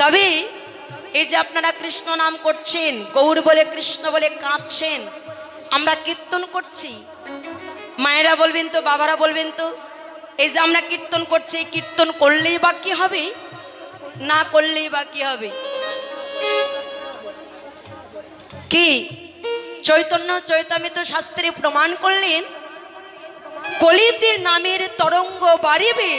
তবে এই যে আপনারা কৃষ্ণ নাম করছেন, গৌর বলে কৃষ্ণ বলে কাঁদছেন, আমরা কীর্তন করছি, মায়েরা বলবেন তো, বাবারা বলবেন তো, এই যে আমরা কীর্তন করছি, কীর্তন করলেই বা কি হবে, না করলেই বা কি হবে? কি চৈতন্য চৈতামৃত শাস্ত্রে প্রমাণ করলেন, কলিতে নামের তরঙ্গ বাড়িবে,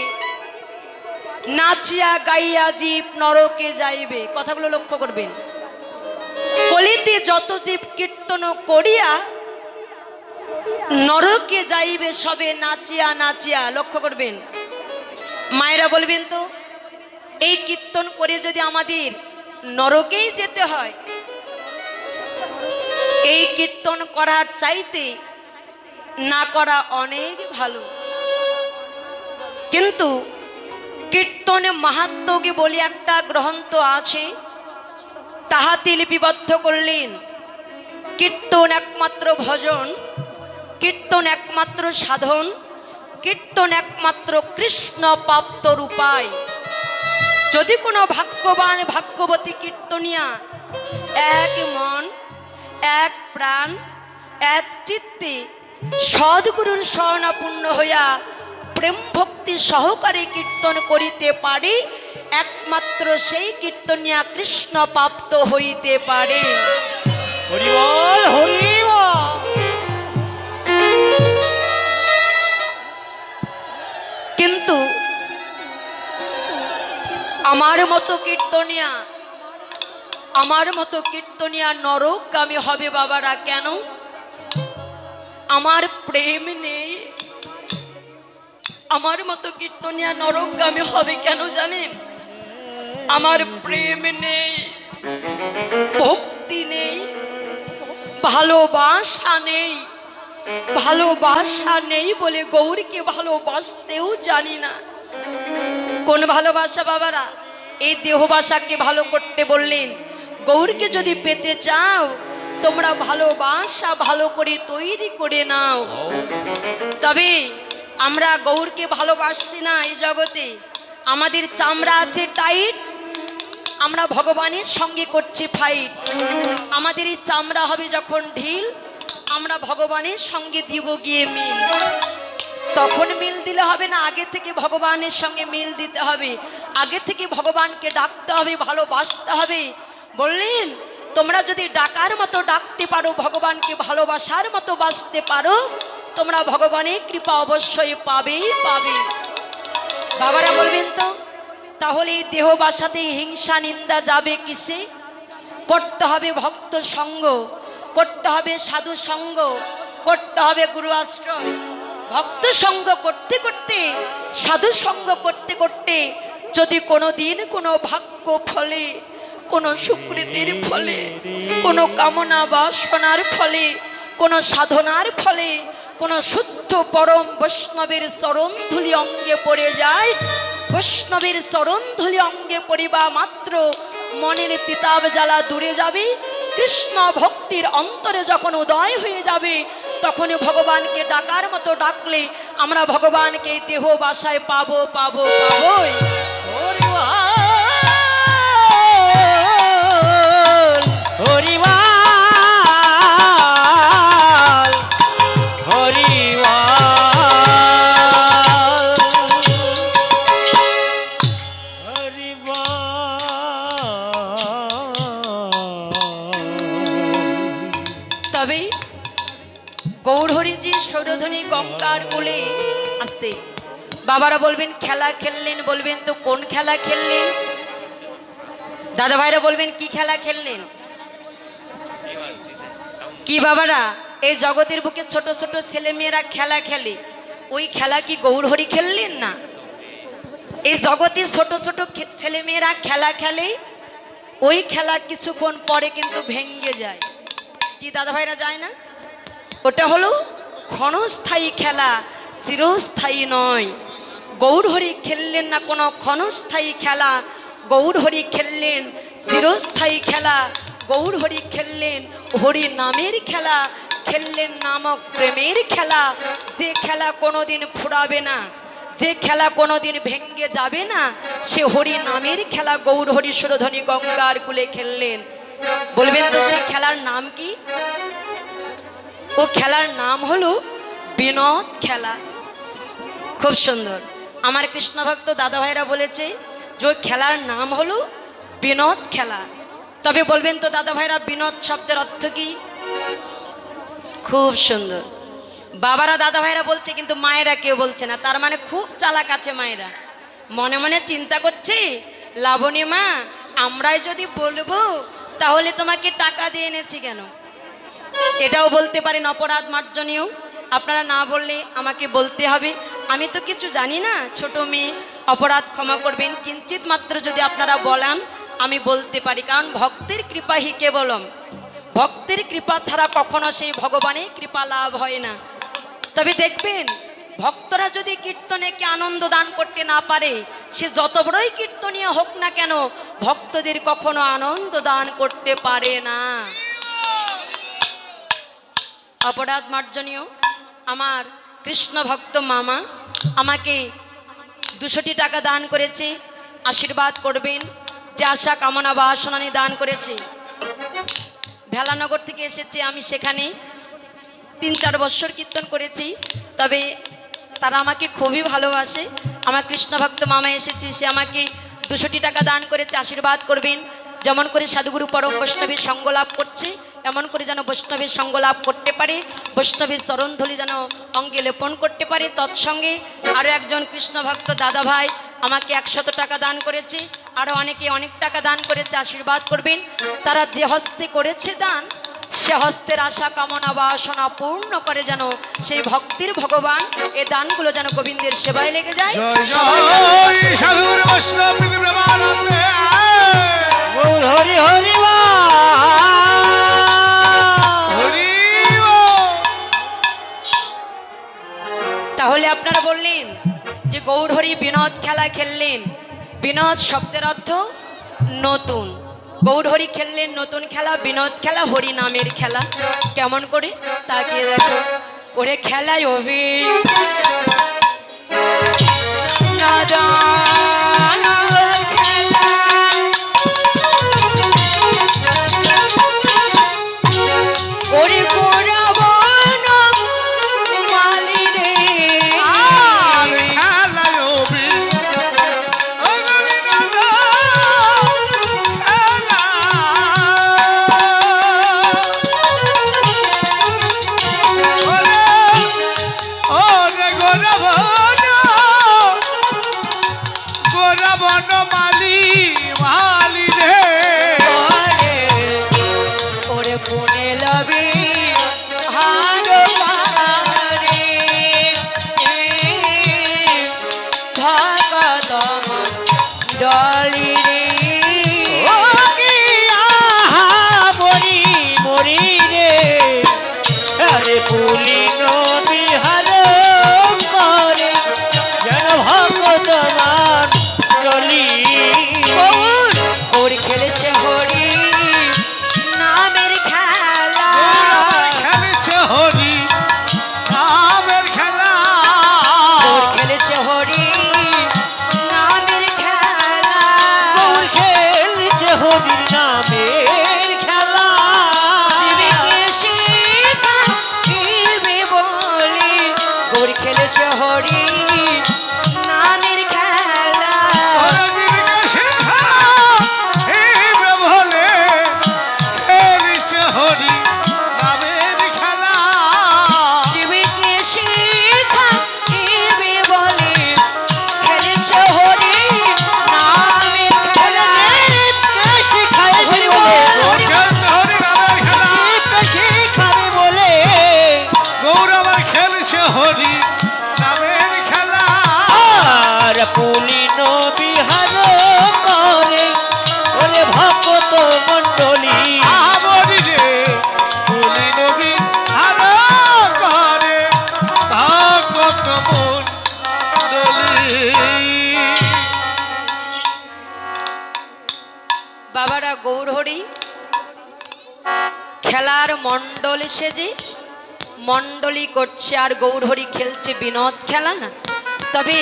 নাচিয়া গাইয়া জীব নরকে যাইবে। কথাগুলো লক্ষ্য করবেন। কলিতে যত জীব কীর্তন করিয়া নরকে যাইবে সবে নাচিয়া নাচিয়া। লক্ষ্য করবেন। মায়েরা বলবেন তো, এই কীর্তন করে যদি আমাদের নরকেই যেতে হয়, এই কীর্তন করার চাইতে না করা অনেক ভালো। কিন্তু কীর্তনে মাহাত্ম্যকে বলি একটা গ্রন্থ আছে, তাহাতে লিপিবদ্ধ করলেন, কীর্তন একমাত্র ভজন, কীর্তন একমাত্র সাধন, কীর্তন একমাত্র কৃষ্ণ প্রাপ্তর উপায়। যদি কোনো ভাগ্যবান ভাগ্যবতী কীর্তনিয়া এক মন এক প্রাণ এক চিত্তে সদ্গুরুর শরণাপন্ন হইয়া প্রেম ভক্তি সহকারে কীর্তন করিতে পারে, একমাত্র সেই কীর্তনিয়া কৃষ্ণ প্রাপ্ত হইতে পারে। হরি বল, হরি বল। কিন্তু আমার মতো কীর্তনিয়া, আমার মতো কীর্তনিয়া নরকগামী হবে বাবারা। কেন? আমার প্রেম নেই। আমার মতো কীর্তনিয়া নরকগামী হবে কেন জানেন? আমার প্রেম নেই, ভক্তি নেই, ভালোবাসা নেই। ভালোবাসা নেই বলে গৌরকে ভালোবাসতেও জানি না। কোন ভালোবাসা বাবারা? এই দেহবাসাকে ভালো করতে বললেন। গৌরকে যদি পেতে চাও, তোমরা ভালোবাসা ভালো করে তৈরি করে নাও। তবে আমরা গৌরকে ভালোবাসছি না এই জগতে। আমাদের চামড়া আছে টাইট, আমরা ভগবানের সঙ্গে করছি ফাইট। আমাদের এই চামড়া হবে যখন ঢিল, আমরা ভগবানের সঙ্গে দিব গিয়ে মিল। তখন মিল দিলে হবে না, আগে থেকে ভগবানের সঙ্গে মিল দিতে হবে। আগে থেকে ভগবানকে ডাকতে হবে, ভালোবাসতে হবে। বললেন, তোমরা যদি ডাকার মতো ডাকতে পারো, ভগবানকে ভালোবাসার মতো বাসতে পারো, তোমরা ভগবানের কৃপা অবশ্যই পাবেই পাবে। বাবারা বলবেন তো, তাহলে এই দেহ বাসাতে হিংসা নিন্দা যাবে কিসে? করতে হবে ভক্ত সঙ্গ, করতে হবে সাধু সঙ্গ, করতে হবে গুরু আশ্রয়। ভক্ত সঙ্গ করতে করতে, সাধু সঙ্গ করতে করতে, যদি কোনো দিন কোনো ভাগ্য ফলে, কোনো সুকৃতির ফলে, কোনো কামনা বাসনার ফলে, কোনো সাধনার ফলে, কোনো শুদ্ধ পরম বৈষ্ণবের চরণধূলি অঙ্গে পড়ে যায়, বৈষ্ণবের চরণধূলি অঙ্গে পড়িবা মাত্র মনের তিতাব জ্বালা দূরে যাবে। কৃষ্ণ ভক্তির অন্তরে যখন উদয় হয়ে যাবে, তখন ভগবানকে ডাকার মতো ডাকলে আমরা ভগবানকে দেহ বাসায় পাবো পাবো পাবোই। হরি বল, হরি বল, হরি বল, হরি বল। তবে গৌরহরিজি সৌরধ্বনি গঙ্গার কোলে আসতে বাবারা বলবেন খেলা খেললেন। বলবেন তো কোন খেলা খেললেন? দাদা ভাইরা বলবেন কি খেলা খেললেন? কি বাবারা? এই জগতের বুকে ছোট ছোট ছেলেমেয়েরা খেলা খেলে, ওই খেলা কি গৌরহরি খেললেন না? এই জগতে ছোট ছোট ছেলেমেয়েরা খেলা খেলে, ওই খেলা কিছুক্ষণ পরে কিন্তু ভেঙ্গে যায়। কি দাদা ভাইরা যায় না? ওটা হলো ক্ষণস্থায়ী খেলা, চিরস্থায়ী নয়। গৌরহরি খেললেন না কোনো ক্ষণস্থায়ী খেলা, গৌরহরি খেললেন চিরস্থায়ী খেলা। গৌরহরি খেললেন হরি নামের খেলা, খেললেন নামক প্রেমের খেলা, যে খেলা কোনোদিন ফুরাবে না, যে খেলা কোনোদিন ভেঙ্গে যাবে না, সে হরি নামের খেলা গৌর হরি সুরধ্বনি গঙ্গার কুলে খেললেন। বলবেন তো সেই খেলার নাম কি? ও খেলার নাম হলো বিনোদ খেলা। খুব সুন্দর। আমার কৃষ্ণ ভক্ত দাদা ভাইরা বলেছে যে ওই খেলার নাম হলো বিনোদ খেলা। তবে বলবেন তো দাদা ভাইরা, বিনোদ শব্দের অর্থ কি? খুব সুন্দর। বাবারা দাদা ভাইরা বলছে, কিন্তু মায়েরা কেউ বলছে না। তার মানে খুব চালাক আছে মায়েরা। মনে মনে চিন্তা করছে, লাবণী মা, আমরাই যদি বলবো তাহলে তোমাকে টাকা দিয়ে এনেছি কেন? এটাও বলতে পারেন অপরাধ মার্জনীয়। আপনারা না বললে আমাকে বলতে হবে, আমি তো কিছু জানি না, ছোট মেয়ে, অপরাধ ক্ষমা করবেন। কিঞ্চিত মাত্র যদি আপনারা বলেন আমি বলতে পারি, কারণ ভক্তের কৃপা হি কেবলম। ভক্তের কৃপা ছাড়া কখনো সেই ভগবানের কৃপা লাভ হয় না। তবে দেখবেন, ভক্তরা যদি কীর্তনেকে আনন্দ দান করতে না পারে, সে যত বড়ই কীর্তনীয় হোক না কেন, ভক্তদের কখনো আনন্দ দান করতে পারে না। অপরাধ মার্জনীয় আমার কৃষ্ণ ভক্ত মামা আমাকে 200টি টাকা দান করেছে। আশীর্বাদ করবেন, যে আশা কামনা বাসনা নিয়ে দান করেছে। ভেলানগর থেকে এসেছে, আমি সেখানে 3-4 বছর কীর্তন করেছি। তবে তারা আমাকে খুবই ভালোবাসে। আমার কৃষ্ণ ভক্ত মামা এসেছে, সে আমাকে 200টি টাকা দান করেছে। আশীর্বাদ করবেন, যেমন করে সাধুগুরু পরম বৈষ্ণবের সঙ্গ লাভ করছে, এমন করে যেন বৈষ্ণবের সঙ্গ লাভ করতে পারে, বৈষ্ণবের চরণধূলি যেন অঙ্গে লেপন করতে পারে। তৎসঙ্গে আরও একজন কৃষ্ণ ভক্ত দাদা ভাই আমাকে 100 টাকা দান করেছে। আরও অনেকে অনেক টাকা দান করেছে। আশীর্বাদ করবেন, তারা যে হস্তে করেছে দান, সে হস্তের আশা কামনা বাসনা পূর্ণ করে, যেন সেই ভক্তির ভগবান এই দানগুলো যেন গোবিন্দের সেবায় লেগে যায়। সাধুর বৈষ্ণব প্রেমানন্দে গৌর হরি হরি বল। হরি তাহলে আপনারা বললেন যে গৌর হরি বিনোদ খেলা খেললেন। বিনোদ শব্দের অর্থ নতুন। গৌর হরি খেললেন নতুন খেলা, বিনোদ খেলা হরি নামের খেলা। কেমন করে তাকিয়ে দেখো, ওরে খেলায় অভি ওরে গোরাবন মালি রে, খেলায় অভি অগণিত খেলা। ওরে গোরাবন মালি মালি রে। ওরে ওরে পুনে লবি হারো পারে ভগত ডলি রে। ও কি আহা মরি মরি রে, আরে পুলিন বিহার করে যেন ভগবান চলি। গৌর গৌর খেলেছে হরি নামের খেলা। খেলেছে হরি নামের খেলা। গৌর খেলেছে হরি নামের খেলা। গৌর খেলছে হরির নামের খেলা। জীবিকে শিখাইবে বলে গৌর খেলেছে হরি নামের খেলা। জীবিকা শেখা হেবে বলে খেলেছে হরি নামের খেলা। জীবিকে শিখাইবে বলে খেলেছে হরি নামের খেলা। কে শিখায় হরি বলে, বল, হরি বল। খেলছে হরি নামের খেলা। কে শিখাবে বলে, গৌর আবার খেলছে হরি নামের খেলা। আর পুলিন বিহার করে ওরে ভক্ত মণ্ডলী। আমরি রে বলি নবী আরো করে ভক্ত মণ্ডলী। বাবারা গৌর হরি খেলার মণ্ডল সেজে মণ্ডলী করছে, আর গৌর হরি খেলছে বিনোদ খেলা। তবে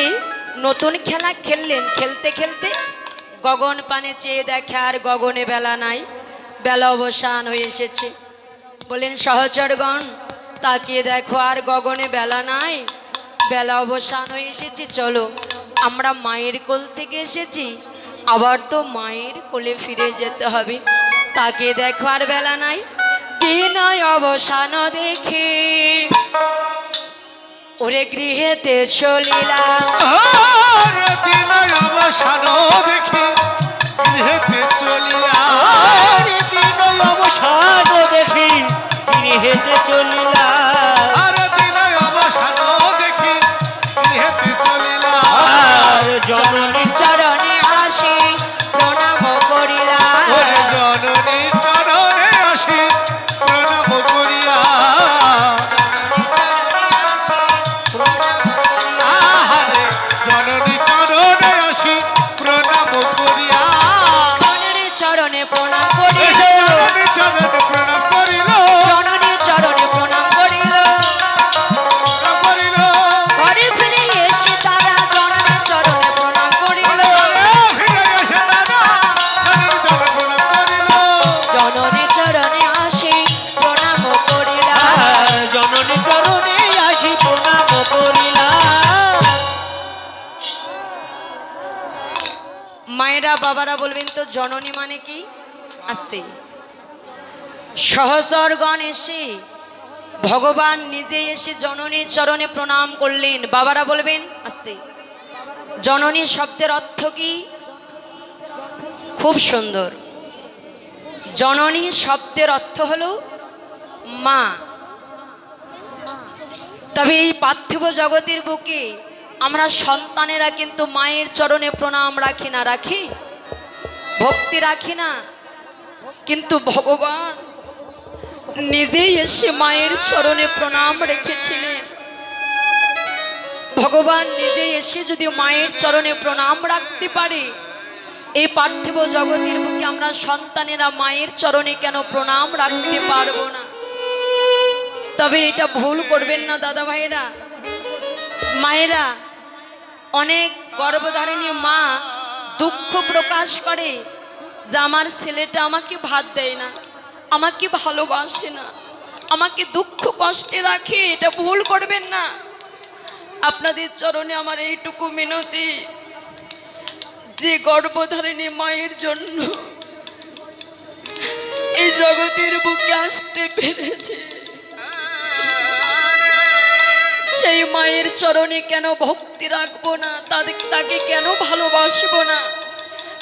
নতুন খেলা খেললেন, খেলতে খেলতে গগন পানে চেয়ে দেখে আর গগনে বেলা নাই, বেলা অবসান হয়ে এসেছে। বলেন সহচরগণ তাকিয়ে দেখো আর গগনে বেলা নাই, বেলা অবসান হয়ে এসেছে, চলো আমরা মায়ের কোল থেকে এসেছি, আবার তো মায়ের কোলে ফিরে যেতে হবে। তাকিয়ে দেখো আর বেলা নাই, দিন অবসান দেখে ওরে গৃহেতে চলিলা। আর দিন অবসান দেখি গৃহেতে চলিয়া। আর দিন অবসান দেখি গৃহেতে চলিলা। আর দিন অবসান দেখি গৃহেতে চলিলা। আর জননী চরণে আসি প্রণাম করিলা। ওরে জননীর চরণে আসি প্রণাম করিয়া। আহারে জননী চরণে আসি প্রণাম করিয়া। জননীর চরণে প্রণাম করিল, এসে জননী চরণে প্রণাম করিল। জননীর চরণে প্রণাম করিল। প্রণাম করিল। ঘরে ফিরে এসে তারা জননীর চরণে প্রণাম করিল। ফিরে এসে তারা জননীর চরণে প্রণাম করিল। জননীর চরণে আসি প্রণাম করিলা। আর জননী চরণে আসি প্রণাম করিলা। মায়েরা বাবারা বলবেন তো জননী মানে কি? আসতে সহচরগণ এসে ভগবান নিজে এসে জননীর চরণে প্রণাম করলেন। বাবারা বলবেন আসতে জননী শব্দের অর্থ কি? খুব সুন্দর। জননী শব্দের অর্থ হলো মা। তবে এই পার্থিব জগতের বুকে আমরা সন্তানেরা কিন্তু মায়ের চরণে প্রণাম রাখি না, রাখি ভক্তি রাখি না, কিন্তু ভগবান নিজেই এসে মায়ের চরণে প্রণাম রেখেছিলেন। ভগবান নিজেই এসে যদি মায়ের চরণে প্রণাম রাখতে পারে, এই পার্থিব জগতের বুকে আমরা সন্তানেরা মায়ের চরণে কেন প্রণাম রাখতে পারবো না? তবে এটা ভুল করবেন না দাদা ভাইরা, মায়েরা। অনেক গর্ভধারিণী মা দুঃখ প্রকাশ করে যে আমার ছেলেটা আমাকে ভাত দেয় না, আমাকে ভালোবাসে না, আমাকে দুঃখ কষ্টে রাখে। এটা ভুল করবেন না। আপনাদের চরণে আমার এইটুকু মিনতি, যে গর্ভধারিণী মায়ের জন্য এই জগতের বুকে আসতে পেরেছে, সেই মায়ের চরণে কেন ভক্তি রাখবো না? তাকে কেন ভালোবাসবো না?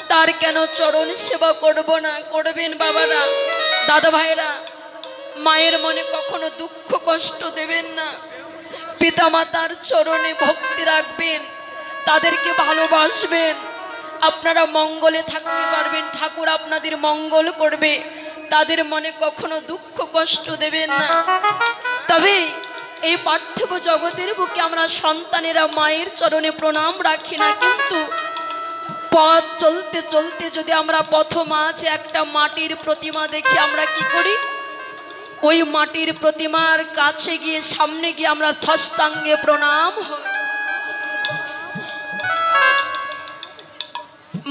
তার কেন চরণ সেবা করব না? করবেন বাবারা, দাদা ভাইরা। মায়ের মনে কখনো দুঃখ কষ্ট দেবেন না। পিতামাতার চরণে ভক্তি রাখবেন, তাদেরকে ভালোবাসবেন, আপনারা মঙ্গলে থাকতে পারবেন, ঠাকুর আপনাদের মঙ্গল করবে। তাদের মনে কখনো দুঃখ কষ্ট দেবেন না। তবে এই পার্থিব জগতের বুকে আমরা সন্তানেরা মায়ের চরণে প্রণাম রাখি না, কিন্তু পথ চলতে চলতে যদি আমরা পথ মাঝে একটা মাটির প্রতিমা দেখি, আমরা কি করি? ওই মাটির প্রতিমার কাছে গিয়ে সামনে গিয়ে আমরা সাষ্টাঙ্গে প্রণাম হই।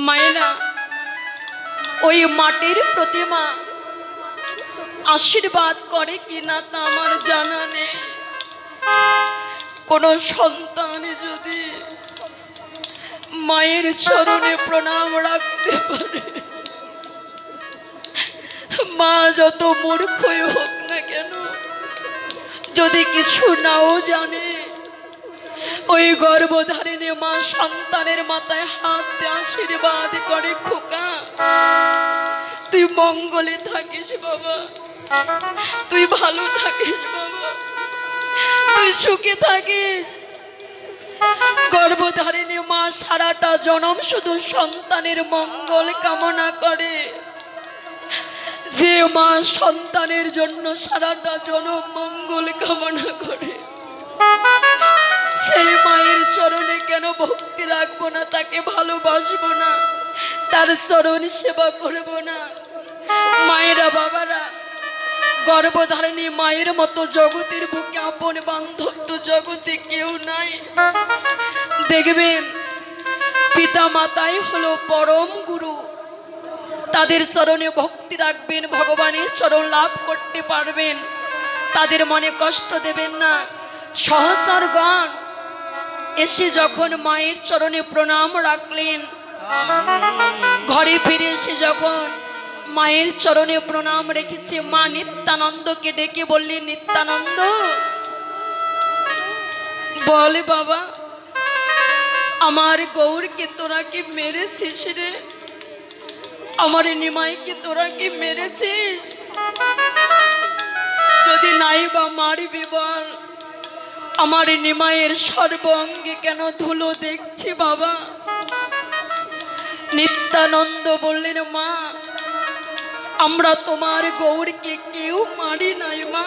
মায়েরা, ওই মাটির প্রতিমা আশীর্বাদ করে কিনা তা আমার জানা নেই। কোন সন্তান যদি মায়ের চরণে প্রণাম রাখতে পারে, মা যত মূর্খই হোক না কেন, যদি কিছু নাও জানে, ওই গর্ভধারিণী মা সন্তানের মাথায় হাত দিয়ে আশীর্বাদ করে, খোকা তুই মঙ্গলে থাকিস বাবা, তুই ভালো থাকিস বাবা, তুই সুখে থাকিস। গর্ভধারিণী মা সারাটা জনম শুধু সন্তানের মঙ্গল কামনা করে। যে মা সন্তানের জন্য সারাটা জনম মঙ্গল কামনা করে, সেই মায়ের চরণে কেন ভক্তি রাখবো না? তাকে ভালোবাসবো না? তার চরণ সেবা করবো না? মায়েরা বাবারা, গর্ভধারিণী মায়ের মতো জগতের বুকে আপন বান্ধব তো জগতে কেউ নাই। দেখবেন পিতা মাতাই হলো পরম গুরু, তাদের চরণে ভক্তি রাখবেন, ভগবানের চরণ লাভ করতে পারবেন। তাদের মনে কষ্ট দেবেন না। সহচরগণ এসে যখন মায়ের চরণে প্রণাম রাখলেন, ঘরে ফিরে এসে যখন মায়ের চরণে প্রণাম রেখেছে, মা নিত্যানন্দকে ডেকে বললেন, নিত্যানন্দ বলে বাবা, আমার গৌরকে তোরা কি মেরেছিস রে? আমার নিমাইকে তোরা কি মেরেছিস? যদি নাই বা মারবি বল, আমার নিমাইয়ের সর্বঙ্গে কেন ধুলো দেখছি বাবা? নিত্যানন্দ বললেন, মা আমরা তোমার গৌরকে কেউ মারি নাই মা।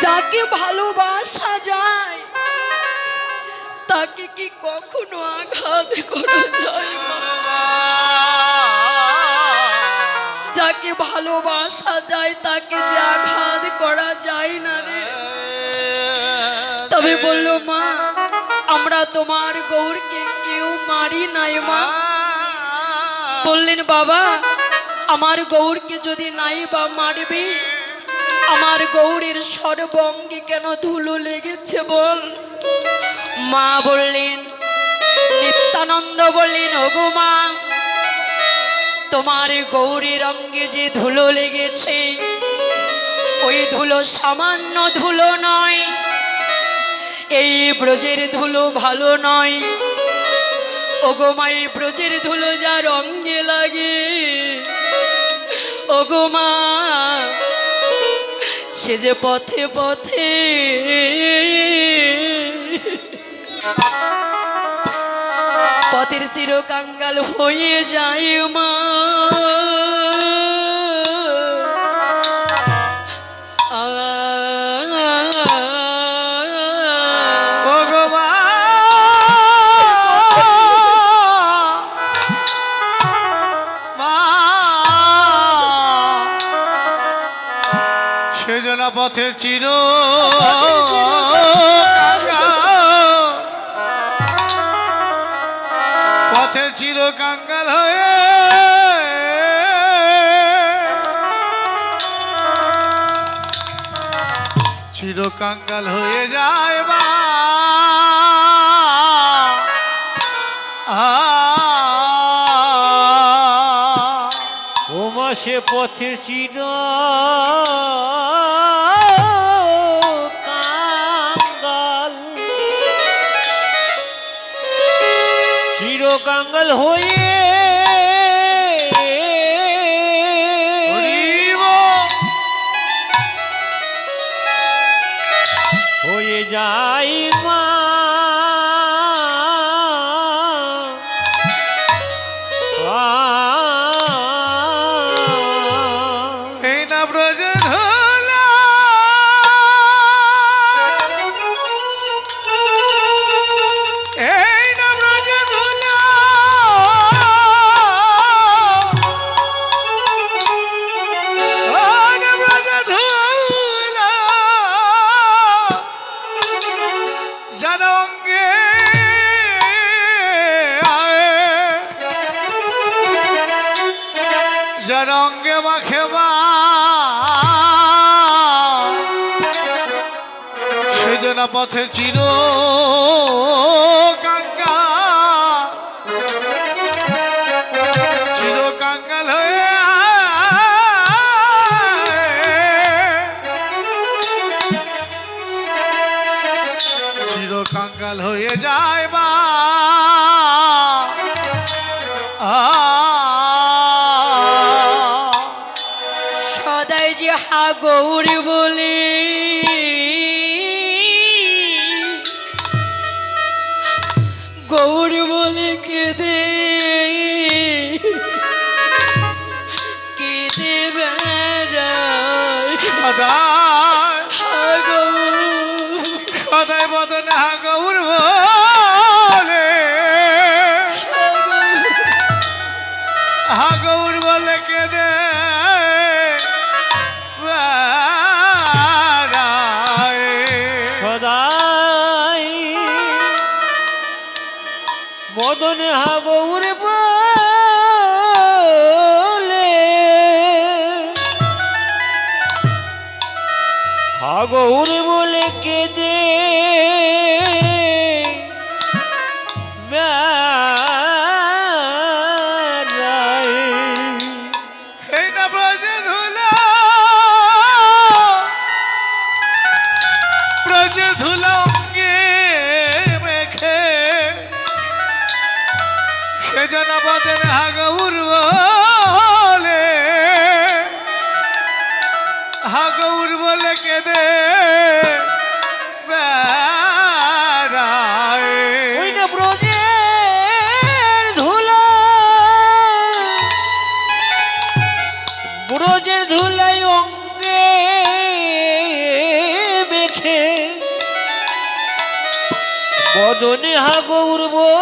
যাকে ভালোবাসা যায় তাকে কি কখনো আঘাত করা যায় মা? যাকে ভালোবাসা যায় তাকে যে আঘাত করা যায় না রে। তবে বলল, মা আমরা তোমার গৌরকে কেউ মারি নাই মা। বললেন, বাবা আমার গৌরকে যদি নাই বা মারবি, আমার গৌরের সর্বঙ্গে কেন ধুলো লেগেছে বল? মা বললেন, নিত্যানন্দ বললেন, ওগো মা, তোমার গৌরের অঙ্গে যে ধুলো লেগেছে, ওই ধুলো সামান্য ধুলো নয়। এই ব্রজের ধুলো ভালো নয়। ওগো মা, এই ব্রজের ধুলো যার অঙ্গে লাগে, ওগো মা সে যে পথে পথে পথের চিরকাঙ্গাল হয়ে যায় মা। সেজনা পথের চির পথের চির কাঙ্গাল হয়ে চির কাঙ্গাল হয়ে যায় বা ওমা সে পথের চির কাঙ্গাল, চির কাঙ্গাল হয়ে হয়ে যায় মা। এই না ব্রজের ধুলা, এই না ব্রজের ধুলা, এই না ব্রজের ধুলা, যেন অঙ্গে যেন অঙ্গে মাখে মা। সেজন্য পথের চির কাঙ্গাল, চির কাঙ্গাল হয়ে চির কাঙ্গাল হয়ে যায় মা। সদাই যে হা গৌর বলে গৌর বলে কেঁদে কেঁদে বেড়ায় সদাই হা গৌর, সদাই বদনে হা গৌর বলে, হা গৌর বলে কেঁদে গৌর বলে কেঁদে বেড়ায়। এই না ব্রজে ধুলা ব্রজে ধুলা অঙ্গে মেখে সে যেন বদের হাগৌর বলে হাগৌর বলে কেঁদে বেড়ায়। ওই না ব্রজের ধুলা ব্রজের ধুলাই অঙ্গে মেখে বদনে হাগৌর বলে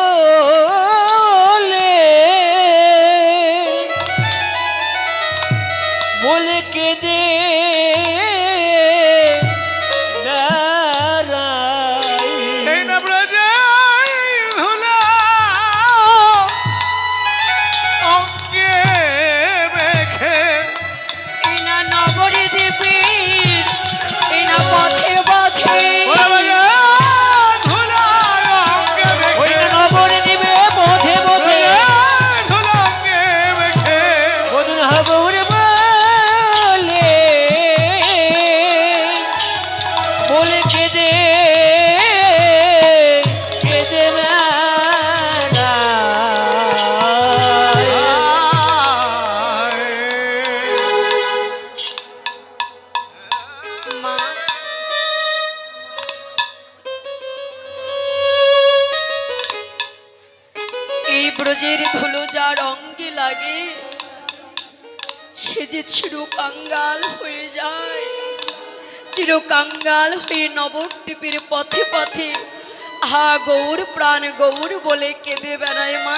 বলে কেঁদে এই না ব্রজে ধুলা অঙ্গে মেখে এই না নগরী দেবীর এই না পথে পথে ওরে বাজে ধুলা অঙ্গে ওই মেখে নগরে দিবে পথে পথে ধুলা অঙ্গে মেখে বদন হাগৌর বলে বলে কেঁদে কেঁদে বেড়ায়। মা এই ব্রজের ধুলো যার অঙ্গে লাগে সে যে চিরকাঙ্গাল হয়ে যায়, চিরকাঙ্গাল হয়ে নবদ্বীপের পথে পথে হা গৌর প্রাণ গৌর বলে কেঁদে বেড়ায় মা।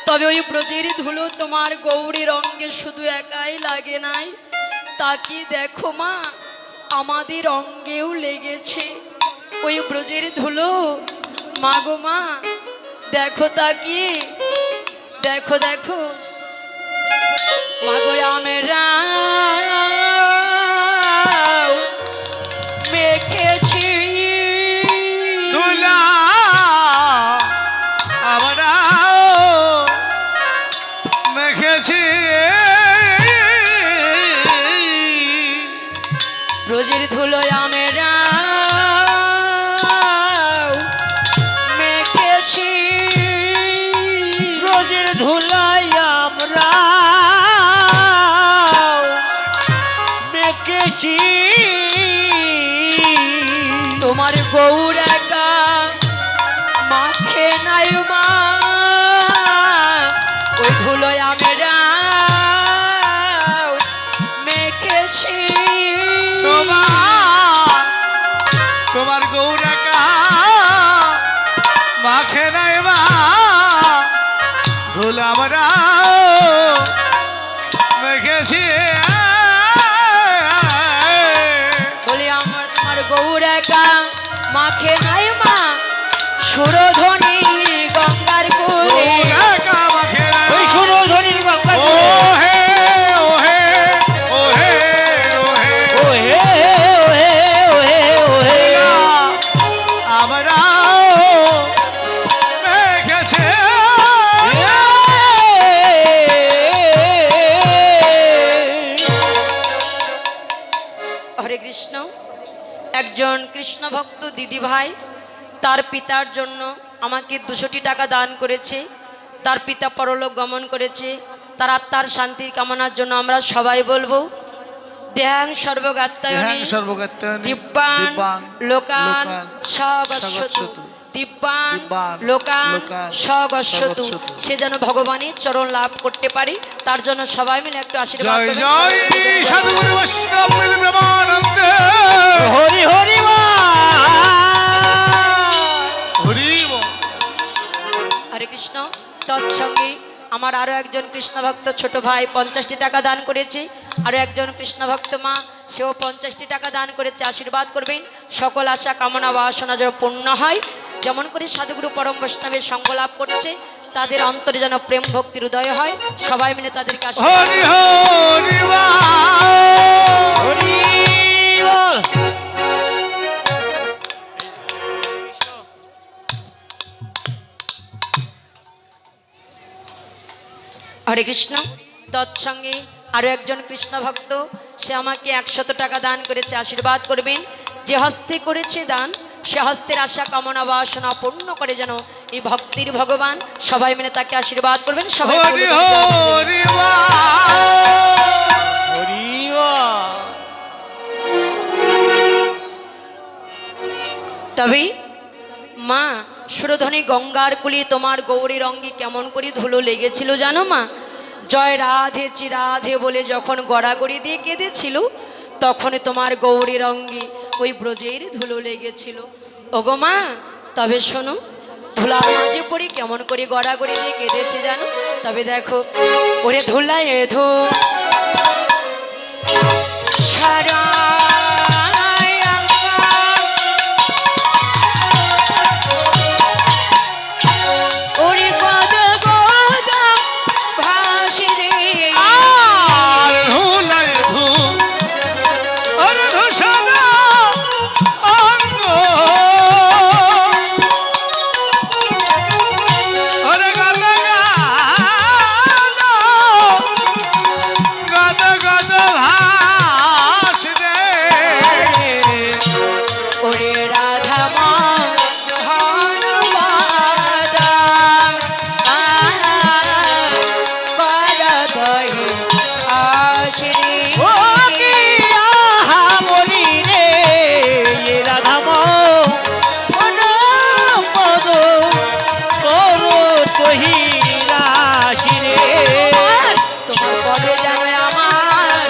তবে ওই ব্রজের ধুলো তোমার গৌরের অঙ্গে শুধু একাই লাগে নাই, তাকে দেখো মা আমাদের অঙ্গেও লেগেছে ওই ব্রজের ধুলো। মা গো মা দেখো তাকিয়ে দেখো দেখো মা গো আমরা মেখেছি ধুলা আমরাও মেখেছি ব্রজের ধুলোয় আমরা মেখেছি ব্রজের ধুলাই আমরা মেখেছি তোমার গৌর একা মাখে নাই মা ওই ধুলোয় আমরা মেখেছি তোমার গৌরাকা মাখে নাই মা ধুলা আমরা মেখেছি বলি আমার তোমার গৌর একা মাখে নাই মা সুরধ্বনি গঙ্গার কুলে গৌরাকা মাখে নাই ওই সুরধনির গঙ্গা ও হে ও হে ও হে ও হে ও হে ও হে ও হে ও হে আমরাও মেখেছি হরে কৃষ্ণ। একজন কৃষ্ণ ভক্ত দিদি ভাই তার পিতার জন্য আমাকে 200 টাকা দান করেছে। তার পিতা পরলোক গমন করেছে, তার আত্মার শান্তির কামনার জন্য আমরা সবাই বলবো দেহাং সর্বগাত্তায়নি দিব্যান লোকান স্বগস্যতু দিব্যান লোকান স্বগস্যতু। সে যেন ভগবানের চরণ লাভ করতে পারি তার জন্য সবাই মিলে একটু আশীর্বাদ জয় করবেন। জয় সাধুগুরু বৈষ্ণব প্রেমানন্দ হরি হরি হরি বল। হরে কৃষ্ণ। তৎসঙ্গে আমার আরও একজন কৃষ্ণ ভক্ত ছোট ভাই 50টি টাকা দান করেছে, আরও একজন কৃষ্ণ ভক্ত মা সেও 50টি টাকা দান করেছে। আশীর্বাদ করবেন সকল আশা কামনা বাসনা যেন পূর্ণ হয়। যেমন করে সাধুগুরু পরম বৈষ্ণবের সঙ্গ লাভ করছে তাদের অন্তরে যেন প্রেম ভক্তির উদয় হয়। সবাই মিলে তাদেরকে আশীর্বাদ হরি হরি বল। হরি বল। হরে কৃষ্ণ। তৎসঙ্গে আরও একজন কৃষ্ণ ভক্ত, সে আমাকে 100 টাকা দান করেছে, আশীর্বাদ করবেন। যে হস্তে করেছে দান, সে হস্তের আশা কামনা বাসনা পূর্ণ করে যেন এই ভক্তির ভগবান। সবাই মিলে তাকে আশীর্বাদ করবেন। সবাই হরি বলুন জয় গুরু। হরি বল। হরিবা তবে মা, সুরধ্বনি গঙ্গার কুলি তোমার গৌরীর অঙ্গে কেমন করে ধুলো লেগেছিল জানো মা? জয় রাধে চিরাধে বলে যখন গড়াগড়ি দিয়ে কেঁদেছিল, তখনই তোমার গৌরীর অঙ্গে ওই ব্রজের ধুলো লেগেছিল। ওগো মা, তবে শোনো, ধুলার মাঝে পড়ে কেমন করে গড়াগড়ি দিয়ে কেঁদেছে জানো? তবে দেখো, ওরে ধুলায় ধো সারা আর ধুলায় ধু আর ধূসরা অঙ্গ। ওরে গদ গদ গদ ভাস রে। ওরে রাধা মা ধনবাদা করদহি আশ্রী। ও কি আহা মরি রে রাধাম পদ করো তহি রাশি রে। তোমার পদে যেন আমার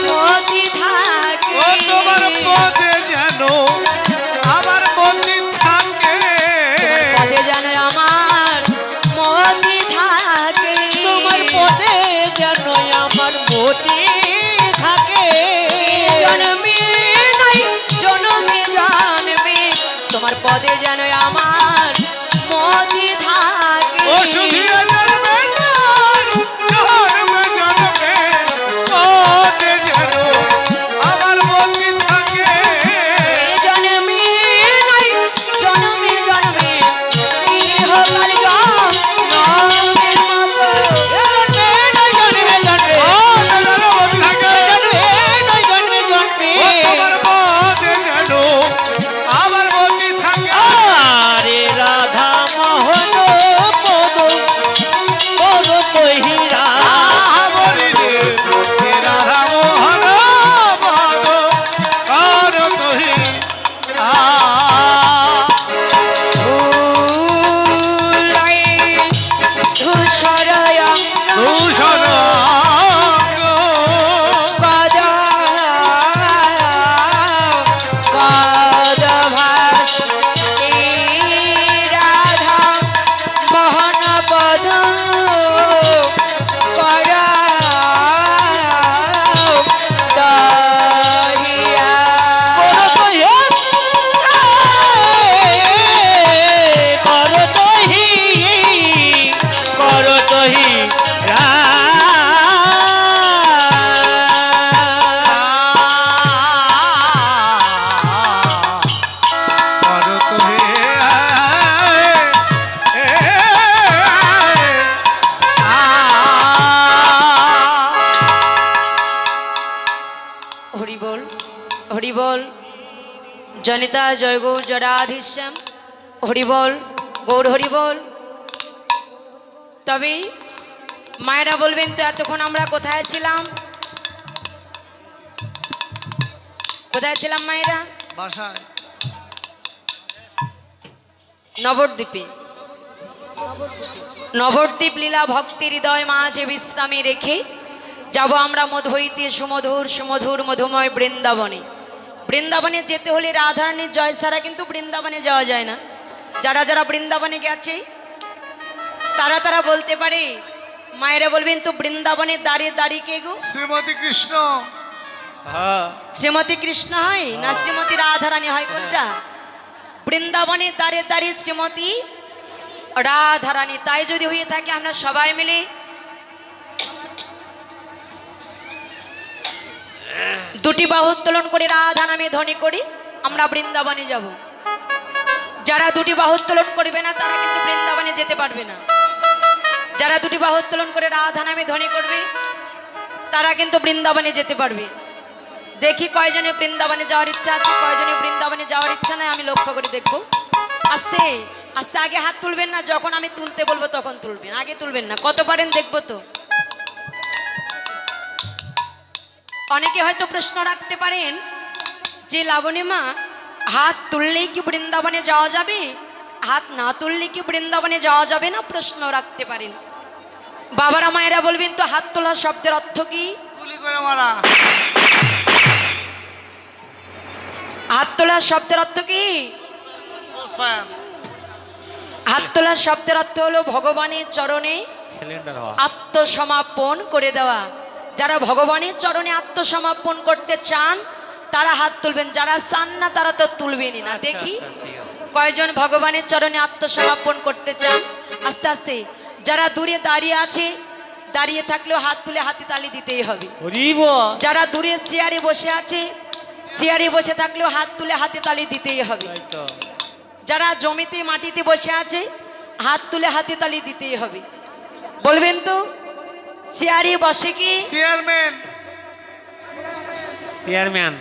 মতি থাকে, ও তোমার পদে যেন আমার মন্দির থাকে। পদে যেন আমার মতি থাকে, তোমার পদে যেন আমার মতি থাকে। জনমে নাই জনমে জন্মে তোমার পদে যেন আমার মতি থাকে। ও শুধু জন্মে নয়, জন্মে জন্মে পদে যেন আমার মন্দির থাকে। জনমে নাই জনমে জন্মে ইহকাল জন্মের মতো। জন্মে নয় জন্মে জন্মে ও যেন মন্দির থাকে। জন্মে নয় জন্মে জন্মে ও তোমার পদে যেন আমার মন্দির থাকে। আরে রাধা মোহন পদ পদ কহিরা। আমরি রে হে রাধা মোহন পদ কর তহি আ। ধুলাই ধূসর অঙ্গ ধূসর অঙ্গ। কদা কদভাস এই রাধা মোহন পদ করা দহিয়া। কর তহি কর তহি রা। কর তহি হরি বল, হরি বল। জনিতা জয় গৌর জরাধীশ্যাম। হরি বল, গৌর হরি বল। তবে মায়েরা বলবেন তো, এতক্ষণ আমরা কোথায় ছিলাম? কোথায় ছিলাম মায়েরা? বাসায় নবদ্বীপে। নবদ্বীপ লীলা ভক্তি হৃদয় মাঝে বিশ্রামে রেখে যাব আমরা মধু হইতে সুমধুর সুমধুর মধুময় বৃন্দাবনে। বৃন্দাবনে যেতে হলে রাধারানীর জয় ছাড়া কিন্তু বৃন্দাবনে যাওয়া যায় না। যারা যারা বৃন্দাবনে গেছে তারা তারা বলতে পারে। মায়েরা বলবেন তো, বৃন্দাবনের দ্বারে দাঁড়িয়ে কে গো? শ্রীমতী কৃষ্ণ। শ্রীমতী কৃষ্ণ হয় না শ্রীমতী রাধারানী হয়? কোনটা? বৃন্দাবনের দ্বারে দাঁড়িয়ে শ্রীমতী রাধারানী। তাই যদি হয়ে থাকে, আমরা সবাই মিলে দুটি বাহু উত্তোলন করে রাধা নামে ধ্বনি করি, আমরা বৃন্দাবনে যাব। যারা দুটি বাহু উত্তোলন করবে না, তারা কিন্তু বৃন্দাবনে যেতে পারবে না। যারা দুটি বাহু উত্তোলন করে রাধা নামে ধ্বনি করবে তারা কিন্তু বৃন্দাবনে যেতে পারবে। দেখি কয়জনে বৃন্দাবনে যাওয়ার ইচ্ছা আছে, কয়জনে বৃন্দাবনে যাওয়ার ইচ্ছা নয়, আমি লক্ষ্য করে দেখবো। আস্তে আস্তে আগে হাত তুলবেন না, যখন আমি তুলতে বলবো তখন তুলবেন, আগে তুলবেন না। কত পারেন দেখবো তো। অনেকে হয়তো প্রশ্ন রাখতে পারেন যে লাবণী মা, হাত তুললেই কি বৃন্দাবনে যাওয়া যাবে, হাত না তুললে কি বৃন্দাবনে যাওয়া যাবে না, প্রশ্ন রাখতে পারেন। বাবারা মায়েরা বলবেন তো হাত তোলার শব্দের অর্থ কি? গুলি করে মারা। হাত তোলার শব্দের অর্থ কি? পুষ্পায়ন। হাত তোলার শব্দের অর্থ হলো ভগবানের চরণে সিলিন্ডার হওয়া। আত্মসমর্পণ করে দেওয়া। যারা ভগবানের চরণে আত্মসমর্পণ করতে চান তারা হাত তুলবেন, যারা চান না তারা তো তুলবেনই না। দেখি ঠিক আছে। কয়জন ভগবানের চরণে আত্মসমর্পণ করতে চান। আস্তে আস্তে। যারা দূরে দাঁড়িয়ে আছে, দাঁড়িয়ে থাকলেও হাত তুলে হাতে তালি দিতেই হবে। ওরে বাবা। যারা দূরে চেয়ারে বসে আছে, চেয়ারে বসে থাকলেও হাত তুলে হাতে তালি দিতেই হবে। তাই তো। যারা জমিতে মাটিতে বসে আছে হাত তুলে হাতে তালি দিতেই হবে। বলবেন তো চেয়ারে বসে কি? চেয়ারম্যান। চেয়ারম্যান।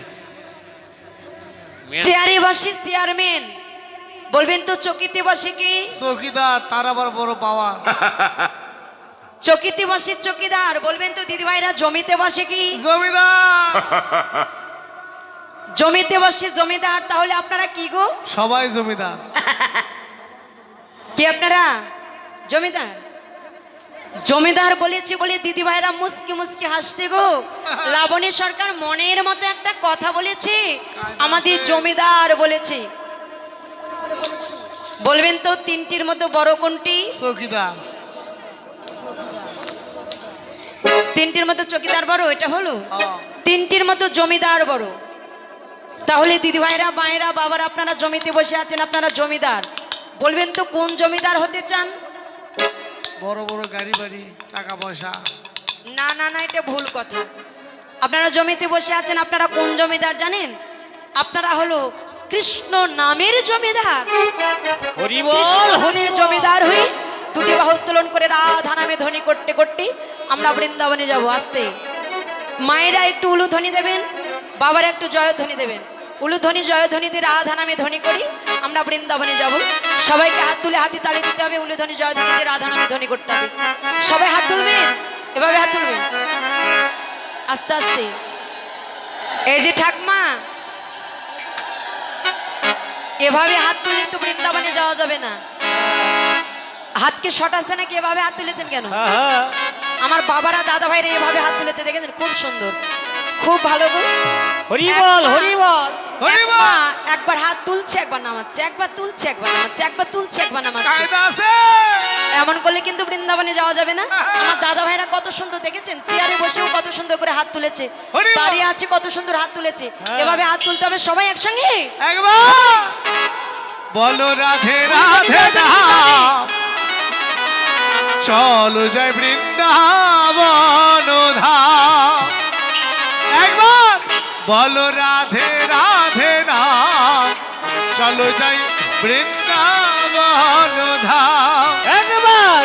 চেয়ারে বসে চেয়ারম্যান। বলবেন তো চকিতে বসে কি? চৌকিদার। তার আবার বড় পাওয়া। চকিতে বসে চকিদার। বলবেন তো দিদি ভাইরা জমিতে বসে কি? জমিদার। জমিতে বসে জমিদার। তাহলে আপনারা কি গো? সবাই জমিদার। কি আপনারা জমিদার? জমিদার বলেছি বলে দিদি ভাইরা মুস্কি মুস্কি হাসছে গো। লাবণী সরকার মনের মতো একটা কথা বলেছে, আমাদের জমিদার বলেছে। বলবেন তো তিনটির মধ্যে বড় কোনটি? চৌকিদার। তিনটির মধ্যে চকিদার বড়, এটা হলো। হ্যাঁ। তিনটির মতো জমিদার বড়। তাহলে দিদি ভাইরা মায়েরা বাবারা আপনারা জমিতে বসে আছেন, আপনারা জমিদার। বলবেন তো কোন জমিদার হতে চান? বড় বড় গাড়ি বাড়ি, টাকা পয়সা। না না না, এটা ভুল কথা। আপনারা জমিতে বসে আছেন, আপনারা কোন জমিদার জানেন? আপনারা হলো কৃষ্ণ নামের জমিদার। হরি কৃষ্ণ বল, হরি নামের বল। জমিদার হই দুটি বাহু উত্তোলন করে রাধা নামে ধ্বনি করতে করতে আমরা বৃন্দাবনে যাব। আসতে মায়েরা একটু উলুধ্বনি দেবেন, বাবারা একটু জয়ধ্বনি দেবেন। উলুধ্বনি জয়ধ্বনি দিয়ে রাধা নামে ধ্বনি করি আমরা বৃন্দাবনে যাব। সবাইকে হাত তুলে হাতে তালি দিতে হবে, উলুধ্বনি জয়ধ্বনি দিয়ে রাধা নামে ধ্বনি করতে হবে। সবাই হাত তুলবেন, এভাবে হাত তুলবেন আস্তে আস্তে। এই যে ঠাকমা, এভাবে হাত তুললে তো বৃন্দাবনে যাওয়া যাবে না। হাতকে শট আছে নাকি? এভাবে হাত তুলেছেন কেন? হ্যাঁ, হ্যাঁ। আমার বাবারা দাদা ভাইরা এভাবে হাত তুলেছে, দেখেছেন? খুব সুন্দর, খুব ভালো গো। হরি বল, হরি বল। হরি বল। মা একবার হাত তুলছে একবার নামাচ্ছে, একবার তুলছে একবার নামাচ্ছে, একবার তুলছে একবার নামাচ্ছে। কায়দা আছে। এমন করলে কিন্তু বৃন্দাবনে যাওয়া যাবে না। আমার দাদা ভাইরা কত সুন্দর, দেখেছেন? চেয়ারে বসেও কত সুন্দর করে হাত তুলেছে, হরি বল। দাঁড়িয়ে আছে কত সুন্দর হাত তুলেছে। এভাবে হাত তুলতে হবে সবাই একসঙ্গে। একবার বলো রাধে রাধে নাম, চলো যাই বৃন্দাবন ধাম। একবার বলো রাধে রাধে নাম, চলো যাই বৃন্দাবন ধাম। একবার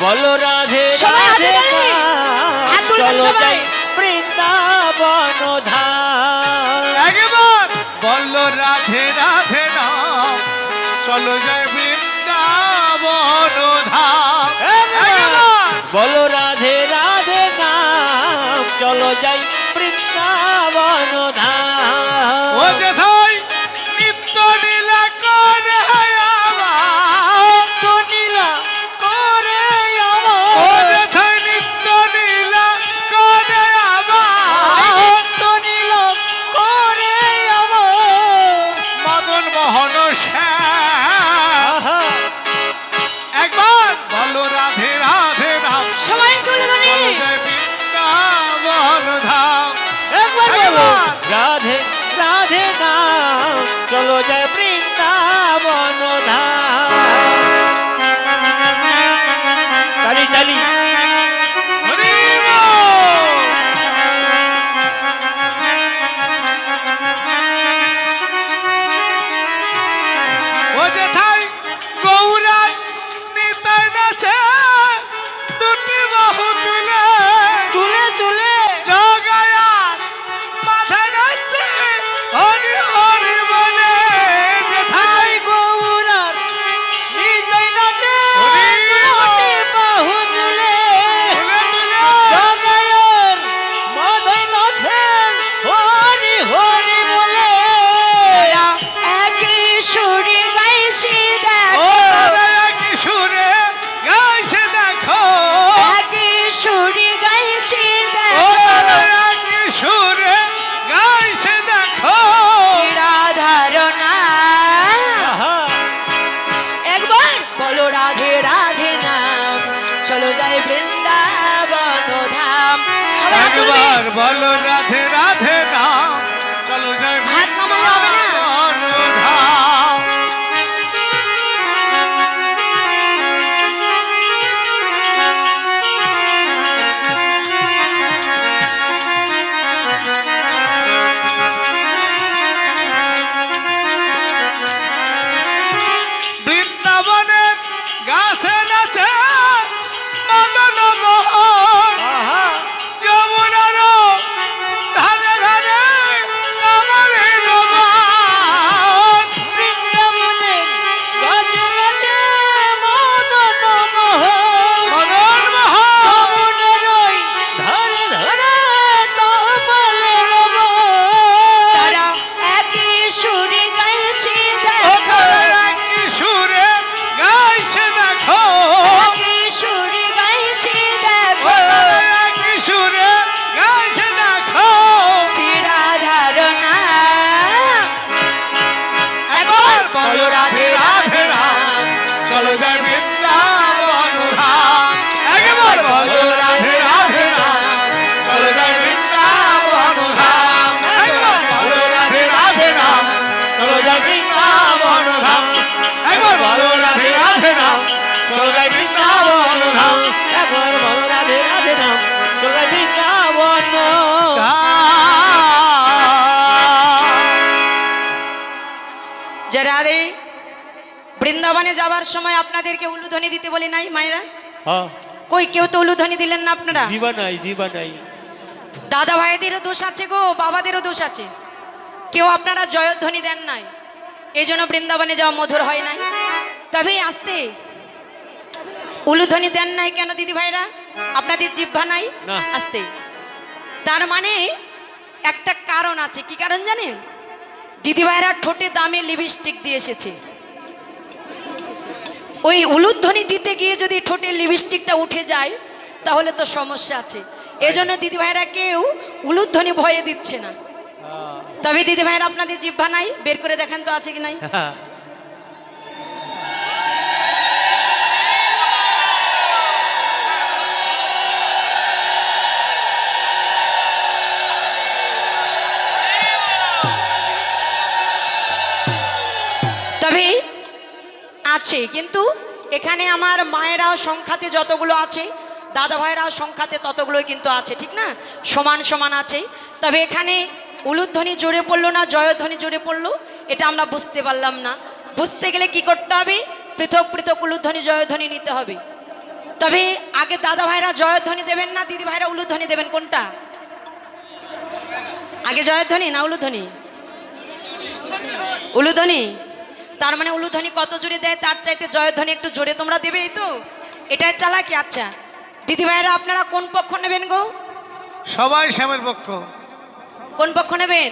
বলো রাধে সবাই হাত রাধে তুলবেন। নাম, হাত তুলবেন চলো সবাই। যাই বৃন্দাবন ধাম। একবার বলো রাধে রাধে নাম, চলো যাই বৃন্দাবন ধাম। একবার বলো রাধে রাধে নাম, চলো যাই বৃন্দাবন ধাম। ও যেথায় নিত্য লীলা করে আমার, তো নীলা করে ও আমার, যেথায় নিত্য লীলা করে আমার, তো নীলা করে আমার। মদন মোহন শ্যাম। আহা, একবার বলো রাধে রাধে নাম, সবাই তুলে ধরি। চলো যাই বৃন্দাবন ধাম। একবার বলো একবার। রাধে রাধে নাম, চলো যায় বৃন্দাবন ধাম। তালি তালি। হরি বল। ও যেথায় গৌরাঙ্গ নিতাই নাচে, একবার বলো রাধে রাধে নাম চলো যাই হাত নামালে হবে না। বৃন্দাবন ধাম। বৃন্দাবনের গাছে নাচে মদন মোহন আহা যমুনার ধারে ধারে কামলের বন। বৃন্দাবনের গাছে গাছে মদন মোহন মদন মোহন যমুনার ওই ধারে ধারে কমলের বন। তারা একই সুরে গাইছে দেখো, ওখানে কি সুরে গাইছে দেখো, একই সুরে গাইছে দেখো, ওখানে কি সুরে গাইছে দেখো। শ্রী রাধার নাম। একবার বলো রাধে রাধে নাম চলো যাই বৃন্দাবন ধাম। একবার বলো রাধে রাধে নাম চলো যাই বৃন্দাবন ধাম। একবার বলো রাধে রাধে নাম চলো যাই বৃন্দাবন ধাম। একবার বলো রাধে রাধে নাম চলো যাই বৃন্দাবন ধাম। একবার বলো রাধে রাধে নাম চলে বৃন্দাবন যে রাধে বৃন্দাবনে যাবার সময় আপনাদেরকে উলুধ্বনি দিতে বলি নাই মায়েরা? হ্যাঁ কই কেউ তো উলুধ্বনি দিলেন না আপনারা। জীবা নাই দাদা ভাইদেরও দোষ আছে গো, বাবাদেরও দোষ আছে। কেউ আপনারা জয়ধ্বনি দেন নাই, এই জন্য বৃন্দাবনে যাওয়া মধুর হয় নাই। তবে আসতে উলুধ্বনি দেন নাই কেন দিদি ভাইরা? আপনাদের জিহ্বা নাই না। আসতে। তার মানে একটা কারণ আছে। কি কারণ জানেন? দিদি ভাইরা ঠোঁটে দামে লিপস্টিক দিয়ে এসেছে। ওই উলুধ্বনি দিতে গিয়ে যদি ঠোঁটের লিপস্টিকটা উঠে যায় তাহলে তো সমস্যা আছে। এজন্য দিদি ভাইরা কেউ উলুধ্বনি ভয়ে দিচ্ছে না। তবে দিদি ভাইরা আপনাদের জিহ্বা নাই, বের করে দেখেন তো আছে কি নাই। তবে আছে, কিন্তু এখানে আমার মায়েরাও সংখ্যাতে যতগুলো আছে, দাদা ভাইরাও সংখ্যাতে ততগুলোই কিন্তু আছে, ঠিক না? সমান সমান আছে। তবে এখানে উলুধ্বনি জোরে পড়লো না জয়ধ্বনি জোরে পড়লো এটা আমরা বুঝতে পারলাম না। বুঝতে গেলে কি করতে হবে? পৃথক পৃথক উলুধ্বনি জয়ধ্বনি নিতে হবে। তবে আগে দাদা ভাইরা জয়ধ্বনি দেবেন না দিদি ভাইরা উলুধ্বনি দেবেন? কোনটা আগে, জয়ধ্বনি না উলুধ্বনি? উলুধ্বনি। তার মানে উলুধ্বনি কত জোরে দেয় তার চাইতে জয়ধ্বনি একটু জোরে তোমরা দেবে, এই তো এটাই চালাকি। আচ্ছা দিদি ভাইরা আপনারা কোন পক্ষ নেবেন গো? সবাই শ্যামের পক্ষ। কোন পক্ষ নেবেন?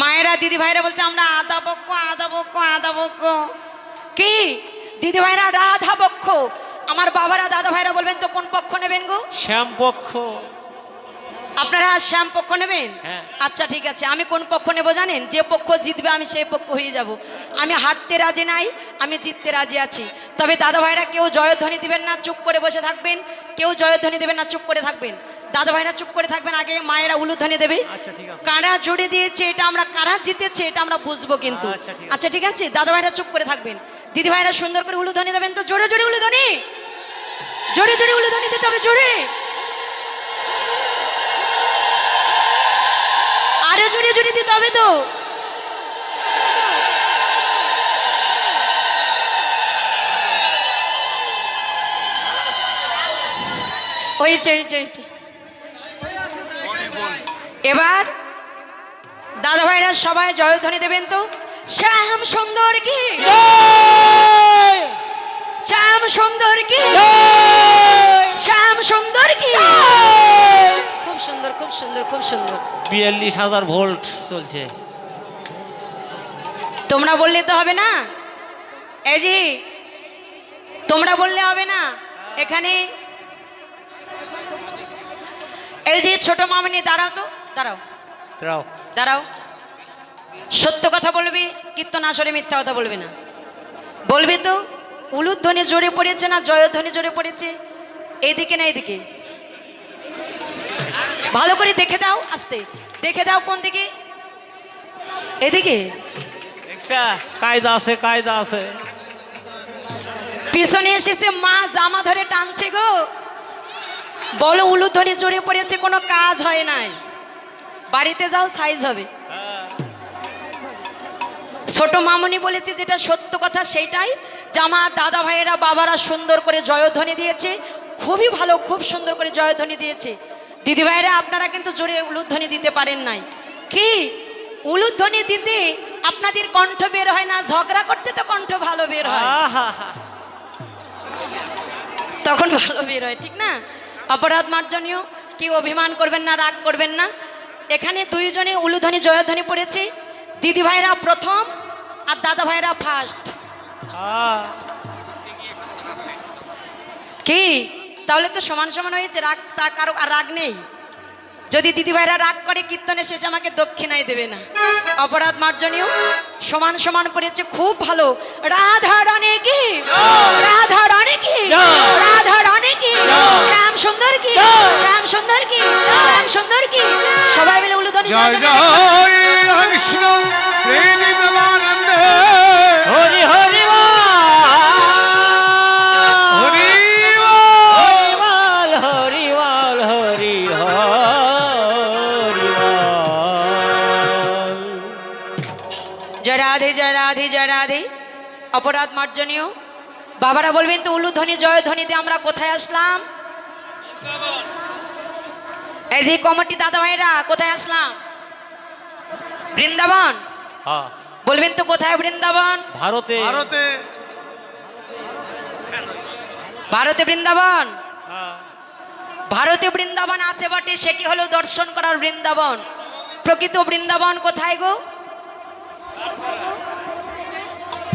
মায়েরা দিদি ভাইরা বলছে আমরা আধা পক্ষ আধা পক্ষ আধা পক্ষ। কি দিদি ভাইরা রাধা পক্ষ, আমার বাবারা দাদা ভাইরা বলবেন তো কোন পক্ষ নেবেন গো? শ্যাম পক্ষ। আপনারা শ্যাম পক্ষ নেবেন? হ্যাঁ। আচ্ছা ঠিক আছে, আমি কোন পক্ষ নেব জানেন? যে পক্ষ জিতবে আমি সেই পক্ষ হয়ে যাব। আমি হারতে রাজি নাই, আমি জিততে রাজি আছি। তবে দাদা ভাইরা কেউ জয়ধ্বনি দিবেন না, চুপ করে বসে থাকবেন। কেউ জয়ধ্বনি দেবেন না, চুপ করে থাকবেন। দাদা ভাইরা চুপ করে থাকবেন, আগে মায়েরা উলুধ্বনি দেবে। আচ্ছা ঠিক আছে। কারা জোরে দিয়েছে এটা আমরা, কারা জিতেছে এটা আমরা বুঝবো কিন্তু। আচ্ছা, ঠিক আছে। আচ্ছা ঠিক আছে, দাদা ভাইরা চুপ করে থাকবেন। দিদি ভাইরা সুন্দর করে উলুধ্বনি দেবেন তো, জোরে জোরে উলুধ্বনি, জোরে জোরে উলুধ্বনি দিতে হবে, জোরে আরে জোরে জোরে দিতে হবে তো। হয়েছে হয়েছে হয়েছে। এবার দাদা ভাইরা সবাই জয়ধ্বনি দেবেন তো। শ্যাম সুন্দর কি, শ্যাম সুন্দর কি, শ্যাম সুন্দর কি। খুব সুন্দর খুব সুন্দর খুব সুন্দর। 42,000 ভোল্ট চলছে। তোমরা বললে তো হবে না, এই যে তোমরা বললে হবে না। এখানে এই যে ছোট মামনি, দাঁড়াও তো, দাঁড়াও দাঁড়াও। দাঁড়াও। সত্য কথা বলবি, কীর্তন আসরে মিথ্যা কথা বলবি না, বলবি তো উলুধ্বনি জোরে পড়েছে না জয়ধ্বনি জোরে পড়েছে? এইদিকে না এইদিকে? ভালো করে দেখে দাও, আস্তে দেখে দাও কোন দিকে, এদিকে। দেখছা কায়দা আছে, কায়দা আছে। পিছনে এসেছে মা, জামা ধরে টানছে গো। বলো উলুধ্বনি জড়িয়ে পড়েছে, কোনো কাজ হয় নাই। বাড়িতে যাও, সাইজ হবে। ছোট মামুনি বলেছে যেটা সত্য কথা সেইটাই, যে আমার দাদা ভাইয়েরা বাবারা সুন্দর করে জয়ধ্বনি দিয়েছে, খুবই ভালো, খুব সুন্দর করে জয়ধ্বনি দিয়েছে। দিদি ভাইয়েরা আপনারা কিন্তু জোরে উলুধ্বনি দিতে পারেন নাই। কি উলুধ্বনি দিতে আপনাদের কণ্ঠ বের হয় না, ঝগড়া করতে তো কণ্ঠ ভালো বের হয়, তখন ভালো বের হয়, ঠিক না? অপরাধ মার্জনীয়, কেউ অভিমান করবেন না, রাগ করবেন না। এখানে দুইজনে উলুধ্বনি জয়ধ্বনি পড়েছে, দিদি ভাইরা প্রথম আর দাদা ভাইরা ফার্স্ট। কি তাহলে তো সমান সমান হয়েছে, রাগ তা কারো আর রাগ নেই। যদি দিদি ভাইরা রাগ করে কীর্তনে শেষে আমাকে দক্ষিণায় দেবে না। অপরাধ মার্জনীয়, সমান সমান পড়েছে, খুব ভালো। রাধা রানী কি, রাধা রানী কি, রাধা রানী কি, শ্যাম সুন্দর কি, শ্যাম সুন্দর কি, শ্যাম সুন্দর কি। সবাই মিলে উলুধ্বনি জয় জয় কৃষ্ণ শ্রী প্রেমানন্দ হরি হরি হরি বল, হরি বল, হরি হরি বল। জয় রাধে, জয় রাধে, জয় রাধে। অপরাধ মার্জনীয়, বাবারা বলবেন তো উলুধ্বনি জয়ধ্বনি দিয়ে আমরা কোথায় আসলাম? এই যে কমিটি দাদা ভাইরা কোথায় আসলাম? বৃন্দাবন। বলবেন তো কোথায় বৃন্দাবন? ভারতে। ভারতে ভারতে বৃন্দাবন। ভারতে বৃন্দাবন আছে বটে, সেটি হলো দর্শন করার বৃন্দাবন। প্রকৃত বৃন্দাবন কোথায় গো?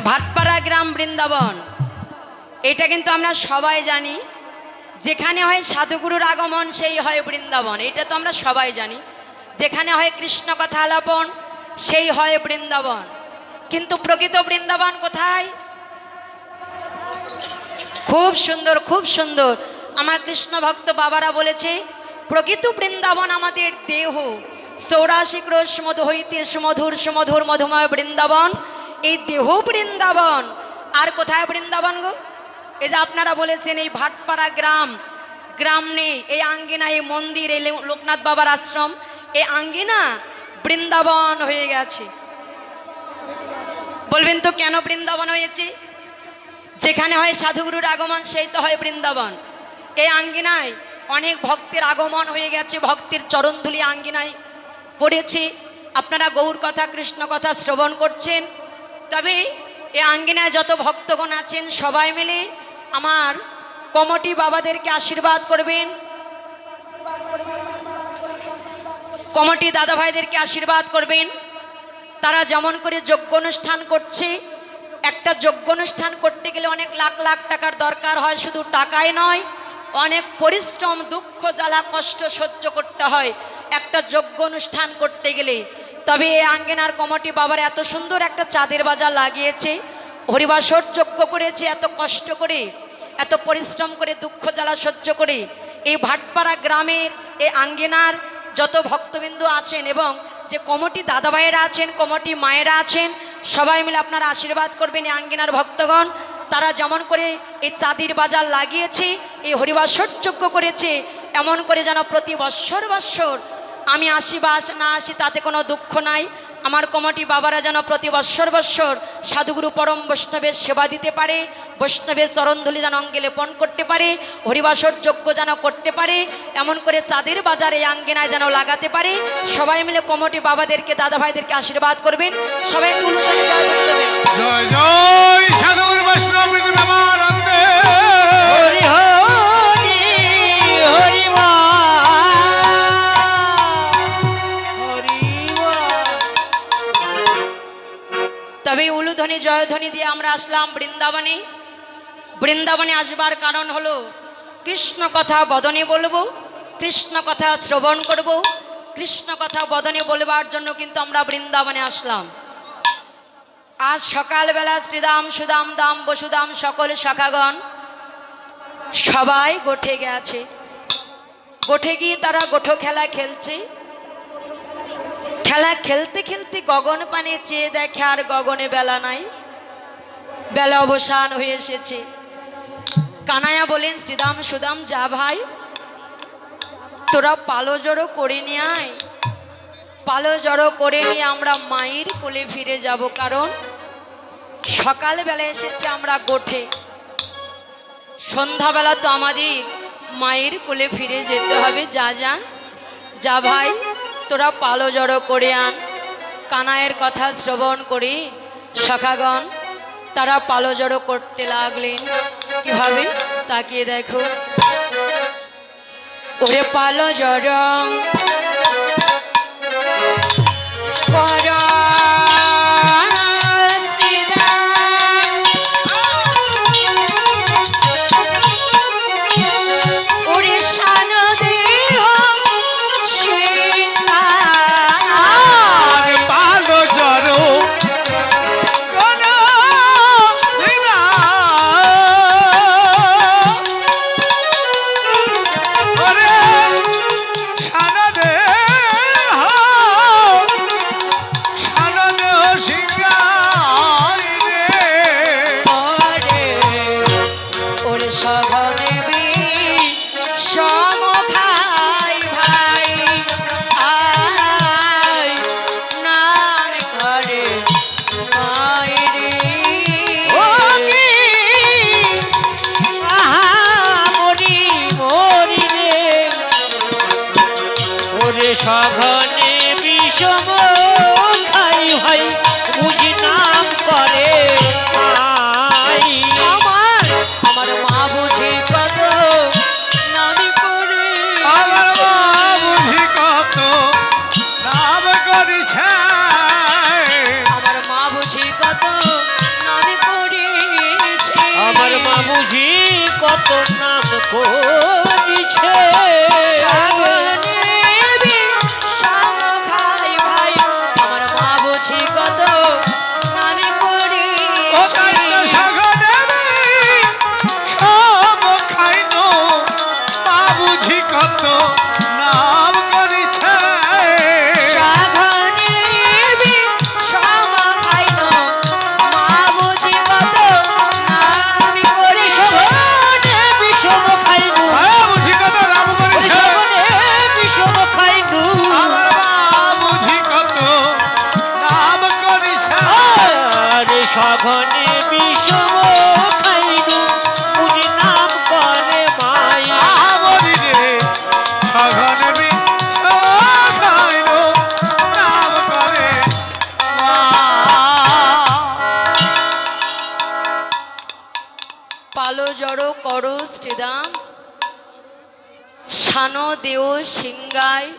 ভাটপাড়া গ্রাম বৃন্দাবন। এটা কিন্তু আমরা সবাই জানি, যেখানে হয় সাধুগুরুর আগমন সেই হয় বৃন্দাবন, এটা তো আমরা সবাই জানি। যেখানে হয় কৃষ্ণ কথা আলাপন সেই হয় বৃন্দাবন। কিন্তু প্রকৃত বৃন্দাবন কোথায়? খুব সুন্দর, খুব সুন্দর। আমার কৃষ্ণ ভক্ত বাবারা বলেছে প্রকৃত বৃন্দাবন আমাদের দেহ। 84 ক্রোশ মধু হইতে সুমধুর সুমধুর মধুময় বৃন্দাবন, এই দেহ বৃন্দাবন। আর কোথায় বৃন্দাবন গো? এই যে আপনারা বলেছেন এই ভাটপাড়া গ্রাম, গ্রাম নেই, এই আঙ্গিনা, এই মন্দির, এই লোকনাথ বাবার আশ্রম, এই আঙ্গিনা বৃন্দাবন হয়ে গেছে। বলবেন তো কেন বৃন্দাবন হয়েছে? যেখানে হয় সাধুগুরুর আগমন সেই তো হয় বৃন্দাবন। এই আঙ্গিনায় অনেক ভক্তের আগমন হয়ে গেছে, ভক্তের চরণধুলি আঙ্গিনায় পড়েছে। আপনারা গৌর কথা কৃষ্ণ কথা শ্রবণ করছেন। তবে এই আঙ্গিনায় যত ভক্তগণ আছেন সবাই মিলে আমার কমিটি বাবাদেরকে আশীর্বাদ করবেন, কমিটি দাদা ভাইদেরকে আশীর্বাদ করবেন। তারা যেমন করে যজ্ঞ অনুষ্ঠান করছে, একটা যজ্ঞ অনুষ্ঠান করতে গেলে অনেক লাখ লাখ টাকার দরকার হয়, শুধু টাকাই নয়, অনেক পরিশ্রম, দুঃখ, জ্বালা, কষ্ট সহ্য করতে হয় একটা যজ্ঞ অনুষ্ঠান করতে গেলে। তবে এই আঙ্গিনার কমিটি বাবার এত সুন্দর একটা চাঁদের বাজার লাগিয়েছে, হরিবাসর যজ্ঞ করেছে, এত কষ্ট করে, এত পরিশ্রম করে, দুঃখ জ্বালা সহ্য করে। এই ভাটপাড়া গ্রামের এই আঙ্গিনার যত ভক্তবিন্দু আছেন এবং যে কমিটি দাদা ভাইয়েরা আছেন, কমিটি মায়েরা আছেন, সবাই মিলে আপনারা আশীর্বাদ করবেন এই আঙ্গিনার ভক্তগণ। তারা যেমন করে এই চাঁদির বাজার লাগিয়েছে, এই হরিবাসর যজ্ঞ করেছে, এমন করে যেন প্রতি বৎসর বৎসর আমি আসি বা না আসি তাতে কোনো দুঃখ নাই। আমার কমিটি বাবারা যেন প্রতি বৎসর বৎসর সাধুগুরু পরম বৈষ্ণবের সেবা দিতে পারে, বৈষ্ণবের চরণধুলি যেন অঙ্গে লেপন করতে পারে, হরিবাসর যজ্ঞ যেন করতে পারে, এমন করে চাঁদের বাজারে আঙ্গিনায় যেন লাগাতে পারে। সবাই মিলে কমিটি বাবাদেরকে দাদা ভাইদেরকে আশীর্বাদ করবেন। সবাই উলুধ্বনি জয়ধ্বনি দেবেন। জয় জয় সাধুগুরু বৈষ্ণব প্রেমানন্দ হরি হরি হরি তবে উলুধ্বনি জয়ধ্বনি দিয়ে আমরা আসলাম বৃন্দাবনে। বৃন্দাবনে আসবার কারণ হলো কৃষ্ণ কথা বদনে বলবো, কৃষ্ণ কথা শ্রবণ করব, কৃষ্ণ কথা বদনে বলবার জন্য কিন্তু আমরা বৃন্দাবনে আসলাম। আজ সকালবেলা শ্রীদাম সুদাম দাম বসুদাম সকল শাখাগণ সবাই গোঠে গেছে। গোঠে গিয়ে তারা গোঠো খেলা খেলছে। খেলা খেলতে খেলতে গগন পানে চেয়ে দেখে আর গগনে বেলা নাই, বেলা অবসান হয়ে এসেছে। কানাইয়া বলেন, শ্রীদাম সুদাম যা ভাই, তোরা পালো জড়ো করে নিয়ে আয়, পালো জড়ো করে নিয়ে আমরা মায়ের কোলে ফিরে যাব, কারণ সকালবেলা এসেছে আমরা গোঠে, সন্ধ্যাবেলা তো আমাদের মায়ের কোলে ফিরে যেতে হবে। যা যা যা ভাই, তোরা পালো জড়ো করে আন। কানাইয়ের কথা শ্রবণ করে সখাগণ তারা পালো জড়ো করতে লাগলেন। কিভাবে তাকিয়ে দেখো, ওরে পালো জড়ো কর সঘনে বিষম খাই ভাই, বুঝি নাম করে মাই। আমার মা বুঝি কত নামি করে, আমার মা বুঝি কত নাম করেছে, আমার মা বুঝি কত নামি করেছে, আমার মা বুঝি কত নাম করেছে। সঘনে বিষম খাইনু, বুঝি নাম করে মায়া। সঘনে বিষম খাইনু, নাম করে পালো জড়ো করো শ্রীদাম, শানো দেও সিংগায়,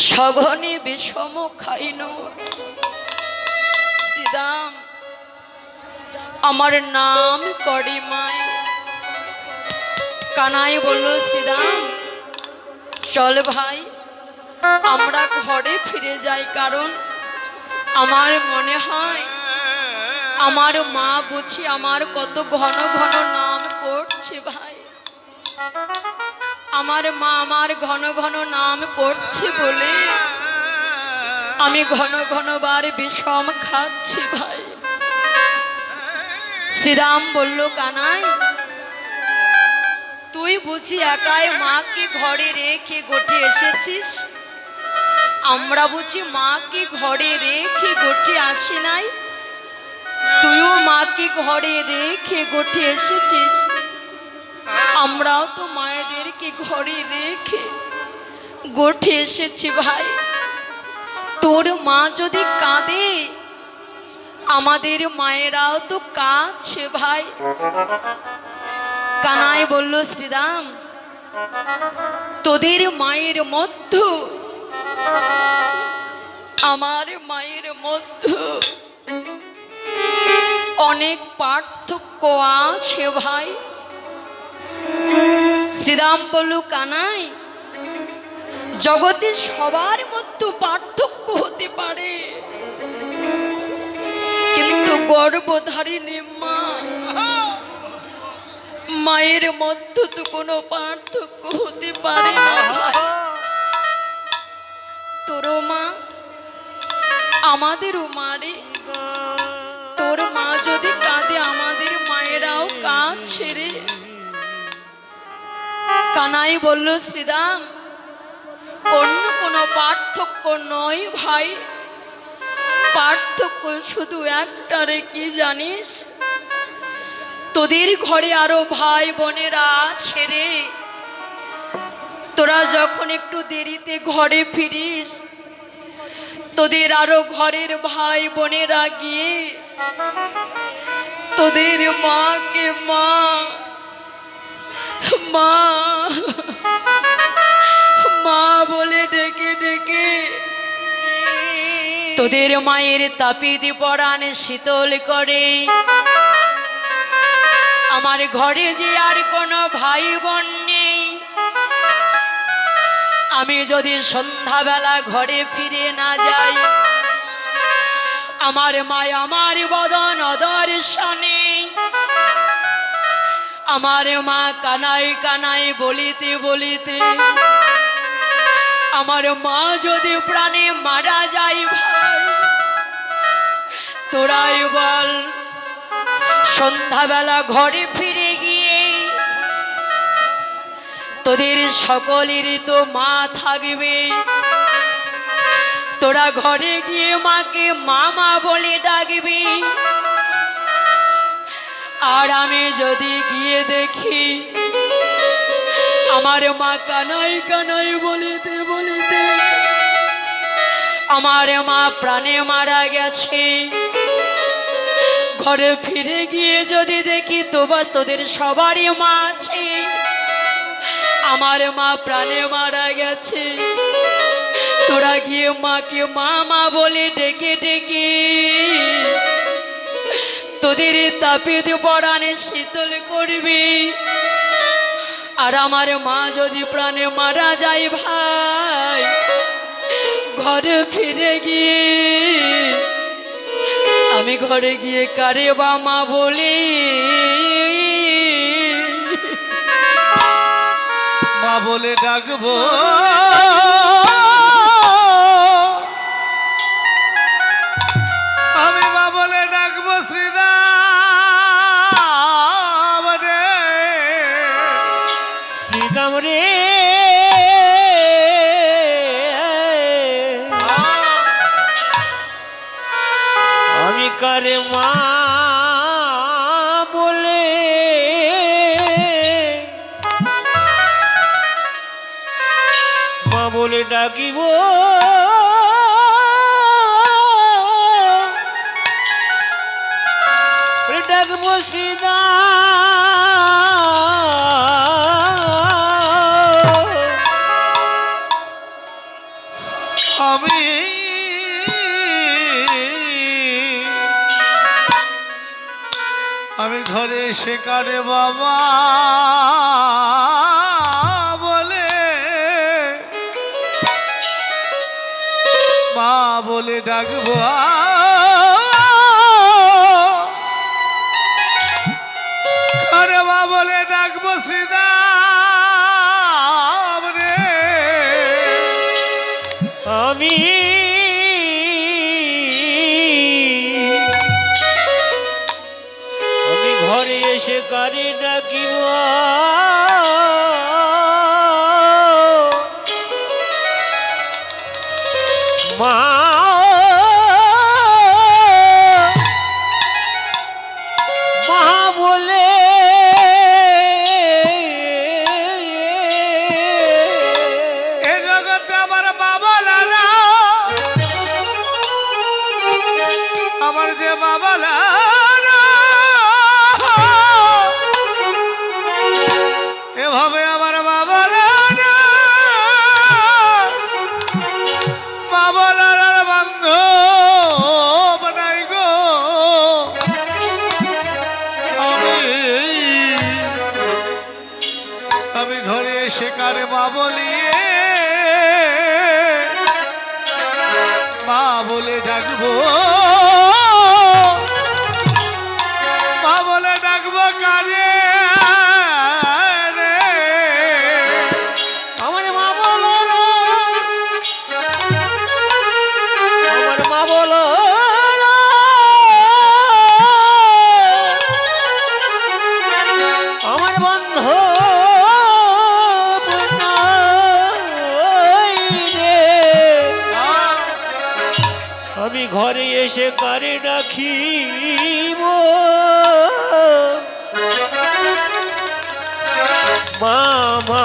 সঘনে বিষম খাইনু। শ্রীদাম আমার নাম করি মাই। কানাই বলল, শ্রীদাম চল ভাই আমরা ঘরে ফিরে যাই, কারণ আমার মনে হয় আমার মা বুঝি আমার কত ঘন ঘন নাম করছে। ভাই আমার মা আমার ঘন ঘন নাম করছে বলে আমি ঘন ঘন বার বিষম খাচ্ছি। ভাই শ্রীরাম বলল, কানাই তুই বুঝি একাই মাকে ঘরে রেখে গোঠে এসেছিস, আমরা বুঝি মাকে ঘরে রেখে গোঠে আসি নাই, তুইও মাকে ঘরে রেখে গোঠে এসেছিস, আমরাও তো মায়েদেরকে ঘরে রেখে গোঠে এসেছি। ভাই তোর মা যদি কাঁদে আমাদের মায়েরাও তো কাঁদছে। ভাই কানাই বলল, শ্রীরাম তোদের মায়ের মধ্যে আমার মায়ের মধ্যে অনেক পার্থক্য আছে। ভাই শ্রীরাম বলল, কানাই জগতে সবার মধ্যে পার্থক্য হতে পারে, কিন্তু গর্ভধারিণী মা মায়ের মধ্যে তো কোনো পার্থক্য হতে পারে না ভাই। তোরও মা আমাদেরও মা রে। তোর মা যদি কাঁদে আমাদের মায়েরাও কাঁদছে রে। কানাই বলল, শ্রীদাম অন্য কোনো পার্থক্য নয় ভাই, পার্থক্য শুধু একটা রে, কি জানিস? তোদের ঘরে আরো ভাই বোনেরা আছে রে। তোরা যখন একটু দেরিতে ঘরে ফিরিস, তোদের আরো ঘরের ভাই বোনেরা গিয়ে তোদের মাকে মা মা মা বলে ডেকে ডেকে তোদের মায়ের তাপিতে পরাণ শীতল করে। আমার ঘরে যে আর কোনো ভাই বোন নেই, আমি যদি সন্ধ্যাবেলা ঘরে ফিরে না যাই, আমার মা আমার বদন অদর্শনে, আমার মা কানাই কানাই বলিতে বলিতে আমার মা যদি প্রাণে মারা যায় ভাই, তোরাই বল সন্ধ্যাবেলা ঘরে ফিরে গিয়ে তোদের সকলেরই তো মা থাকবে। তোরা ঘরে গিয়ে মাকে মামা বলে ডাকবি। আর আমি যদি গিয়ে দেখি আমার মা কানাই কানাই বলিতে বলিতে আমার মা প্রাণে মারা গেছে, ঘরে ফিরে গিয়ে যদি দেখি তোদের সবারই মা আছে, আমার মা প্রাণে মারা গেছে, তোরা গিয়ে মাকে মামা বলে ডেকে ডেকে তোদের তাপিত পরাণে শীতল করবি। আর আমার মা যদি প্রাণে মারা যায় ভাই, ঘরে ফিরে গিয়ে আমি ঘরে গিয়ে কারে বা মা বলি, মা বলে ডাকবো। আমি মা বলে ডাকবো শ্রীদাম রে। শ্রীদাম রে, আমি কারে মা বলে মা বলে ডাকিব, ডাকবো শ্রীদাম। আমি আমি ঘরে এসে কারে বাবা বলে মা বলে ডাকবো। আরে মা বলে ডাকবো শ্রীদাম রে। আমি ঘরে এসে কারে ডাকিব, মা মা বলে এ জগতে আমার বাবা লালা, আমার যে বাবা লালা, এভাবে আমার বাবা লালা, বাবা লালার বান্ধব নাই গো। আমি ঘরে এসে কারে মা বলিয়ে মা বলে ডাকবো, মা বলে ডাকবো কারে ঘরে এসে কারে রাখিব মামা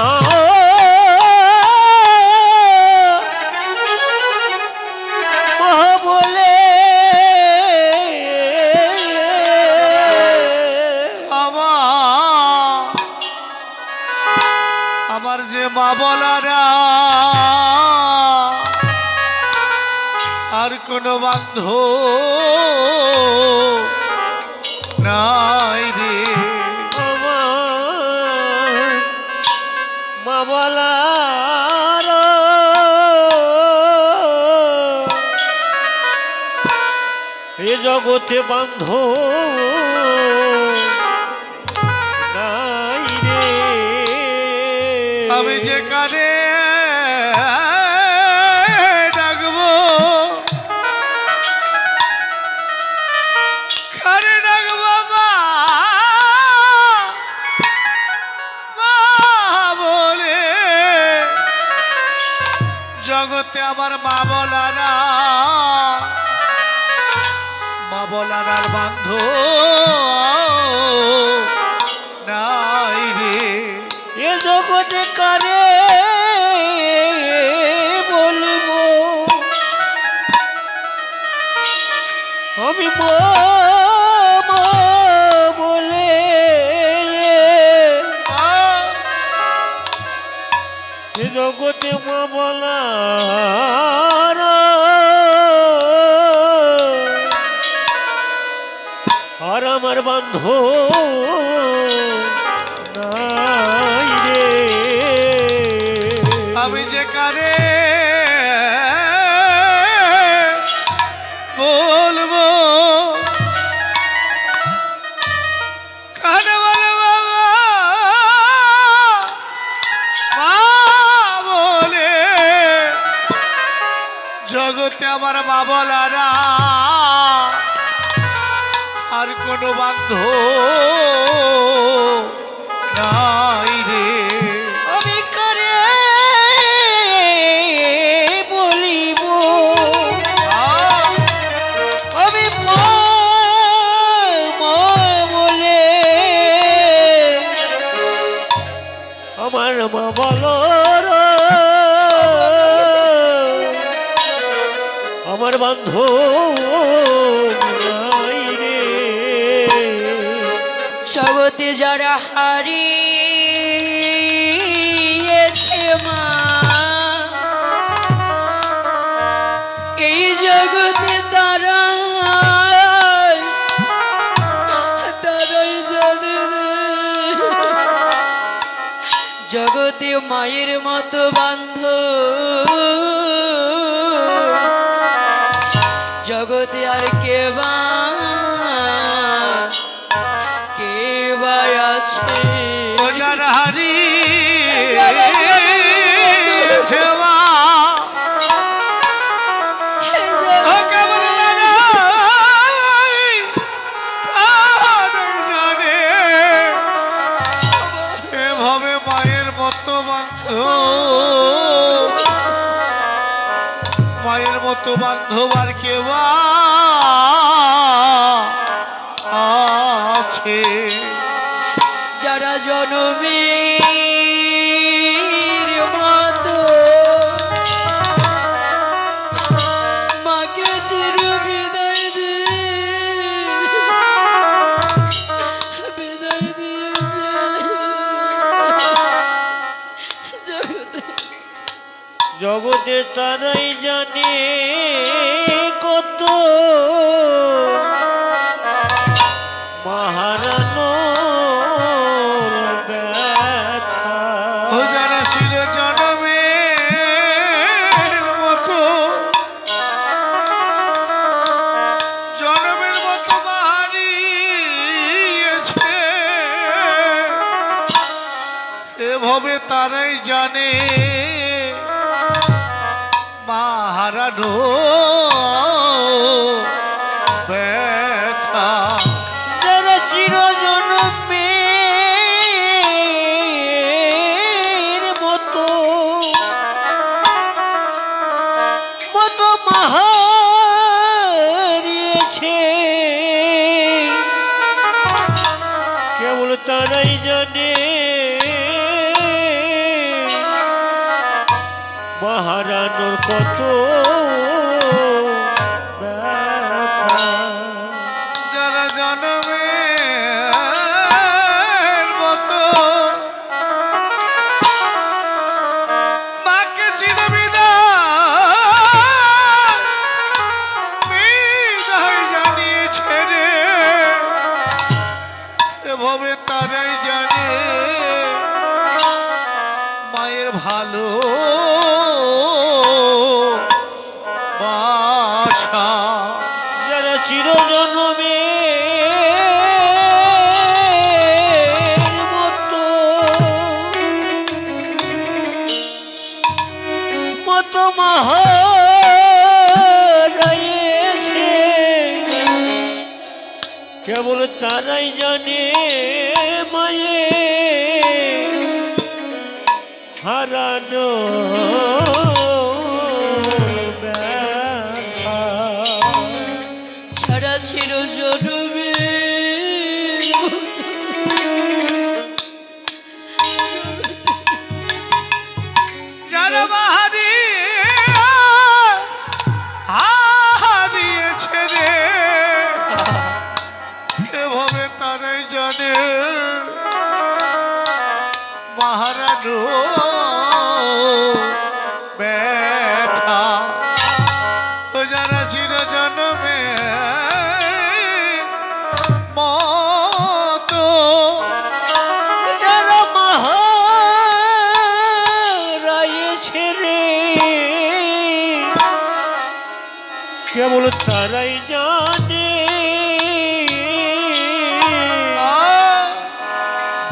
বলে আমার যে মা বলারা আর কোনো বান্ধব নাই রে আমার মা বলার এ জগতে বান্ধ নাই রে আমি যেখানে ডাকবো কারে ডাকবো মা মা বলে জগতে আমার মা বলারা মা বলার আর বান্ধ নাই রে এ জগতে কারে বলব আমি মা বলে এ জগতে মা বলার আর আমার বান্ধব নাই রে আমি যে কারে বলবো কানে বলবো মা বলে জগতে আমার মা বলারা আর কোনো বান্ধব নাই রে আমি করে বলিব আমি মা বলে আমার মা বলো আমার বান্ধব নাই রে জগতে যারা হারিয়েছে মা এই জগতে তারাই জানে রে। জগতে মায়ের মতো বান্ধব জগতে আর কে বা আছে ও যারা হারিয়েছে মা ও কেবল তারাই জানে এভাবে মায়ের মতো বান্ধব আর কেউ আছে যারা জনমের মতো মাকে চির বিদায় দিয়েছে জগতে তারাই জানে কত মহারানোর ব্যথা ও যারা ছিল জনমের মতো হারিয়েছে এভাবে তারাই জানে মা হারানো ব্যথা যারা চিরজনমের মতো মতো মহারানোর হারানোর কত ব্যথা। যারা জন্মে মতো মাকে বিদায় জানিয়েছে রে, এভাবে তারাই জানে মায়ের ভালো বাসা। যারা চিরজনমে মতো মতো মাহারাইছে, কেবল তারাই জানে মায়ে হারানো ব্যথা। সারা চিরজনমে যারা হারিয়েছে রে, এভাবে তারাই জানে মাহারানো ব্যথা। ও যারা চিরজনমে মতো যারা মাহারাইছে রে, কেবল তারাই জানে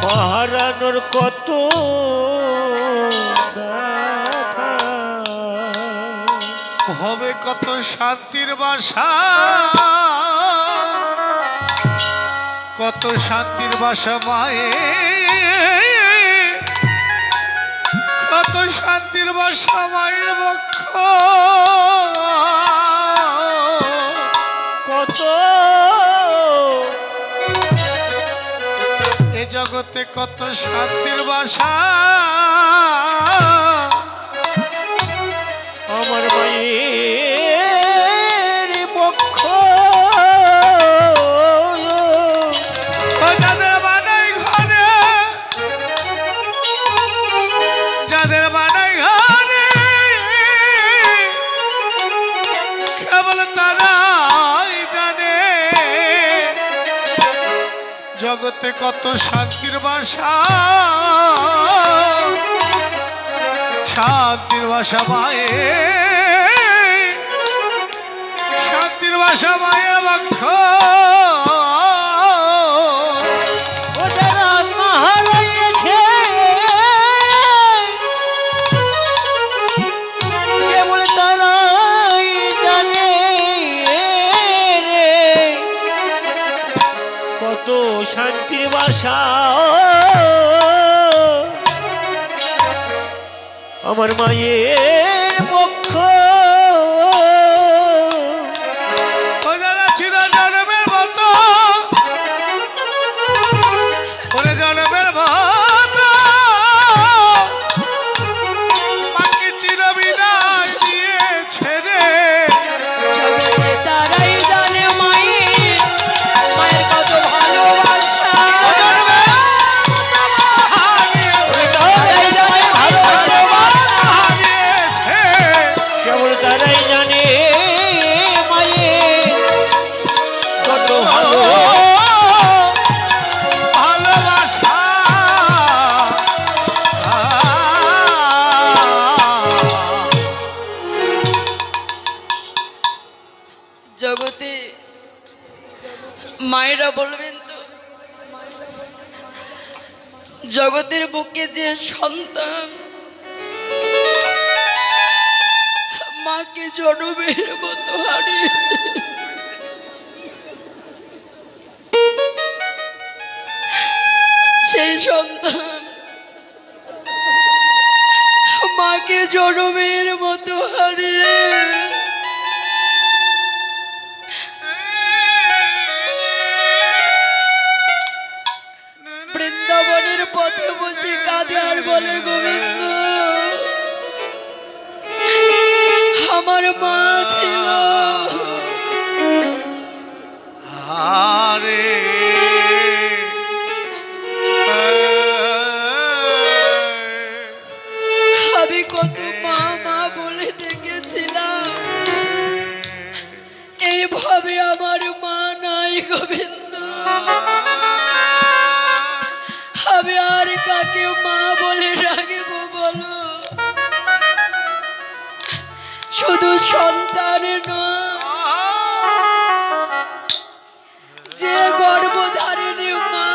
হারানোর কত ব্যথা। হবে কত শান্তির বাসা, কত শান্তির বাসা মায়ে, কত শান্তির বাসা মায়ের বক্ষ, কত এ জগতে কত শান্তির বাসা আমার মায়ের পক্ষ। ও যাদের বানাই ঘরে, যাদের বানাই ঘরে, কেবল তারাই জানে জগতে কত শান্তির বাসা, শান্তির বাসা মায়ে, শান্তির বাসা মায়ের বক্ষ। ও যারা আত্মা হারাইছে, কেবল তারাই জানে রে কত শান্তির বাসা আমার মায়ের পক্ষ। ও যারা চিরজন্মের মতো, ওরে জন্মের মতো মাকে চির বিদায় দিয়েছে রে, জগতে তারাই জানে মায়ের মায়ের কত ভালোবাসা। কেবল তারাই জানে মায়ের কত ভালো ভালোবাসা। জগতে মায়েরা বলবেন তো, জগতের বুকে যে সন্তান মাকে জনমের মতো হারিয়েছে, সেই সন্তান মাকে জনমের মতো হারিয়ে বৃন্দাবনের পথে বসে কাঁদে আর বলে, গোবিন্দ আমার মা ছিল। আরে আমি কত মা মা বলে ডেকেছিলাম, এইভাবে আমার মা নাই গোবিন্দ। আমি আর কাকে মা বলে ডাকবো বলো? শুধু সন্তানের নয়, যে গর্ভধারিণী মা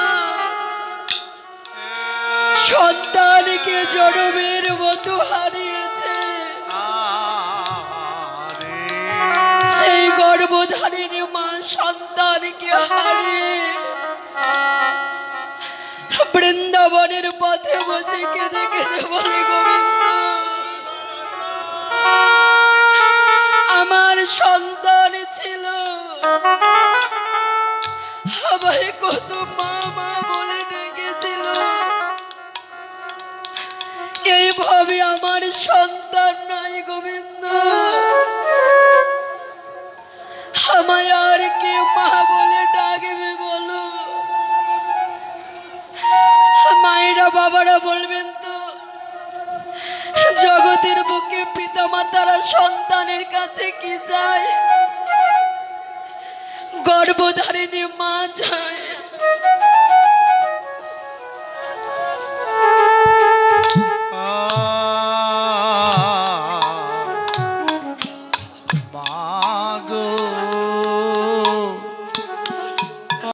সন্তানকে জনমের মতো হারিয়েছে, সেই গর্ভধারিণী মা সন্তানকে হারিয়ে বৃন্দাবনের পথে বসে কেঁদে কেঁদে বলে, গোবিন্দ আমার সন্তান ছিল, আমায় কত মা মা বলে ডেকেছিল, এইভাবে আমার সন্তান নাই গোবিন্দ। আমায় আর কে মা বলে ডাকবে বলো? মায়েরা বাবারা বলবেন তো, জগতের বুকে পিতা মাতারা সন্তানের কাছে কি চায়? গর্ভধারিণী মা চায়।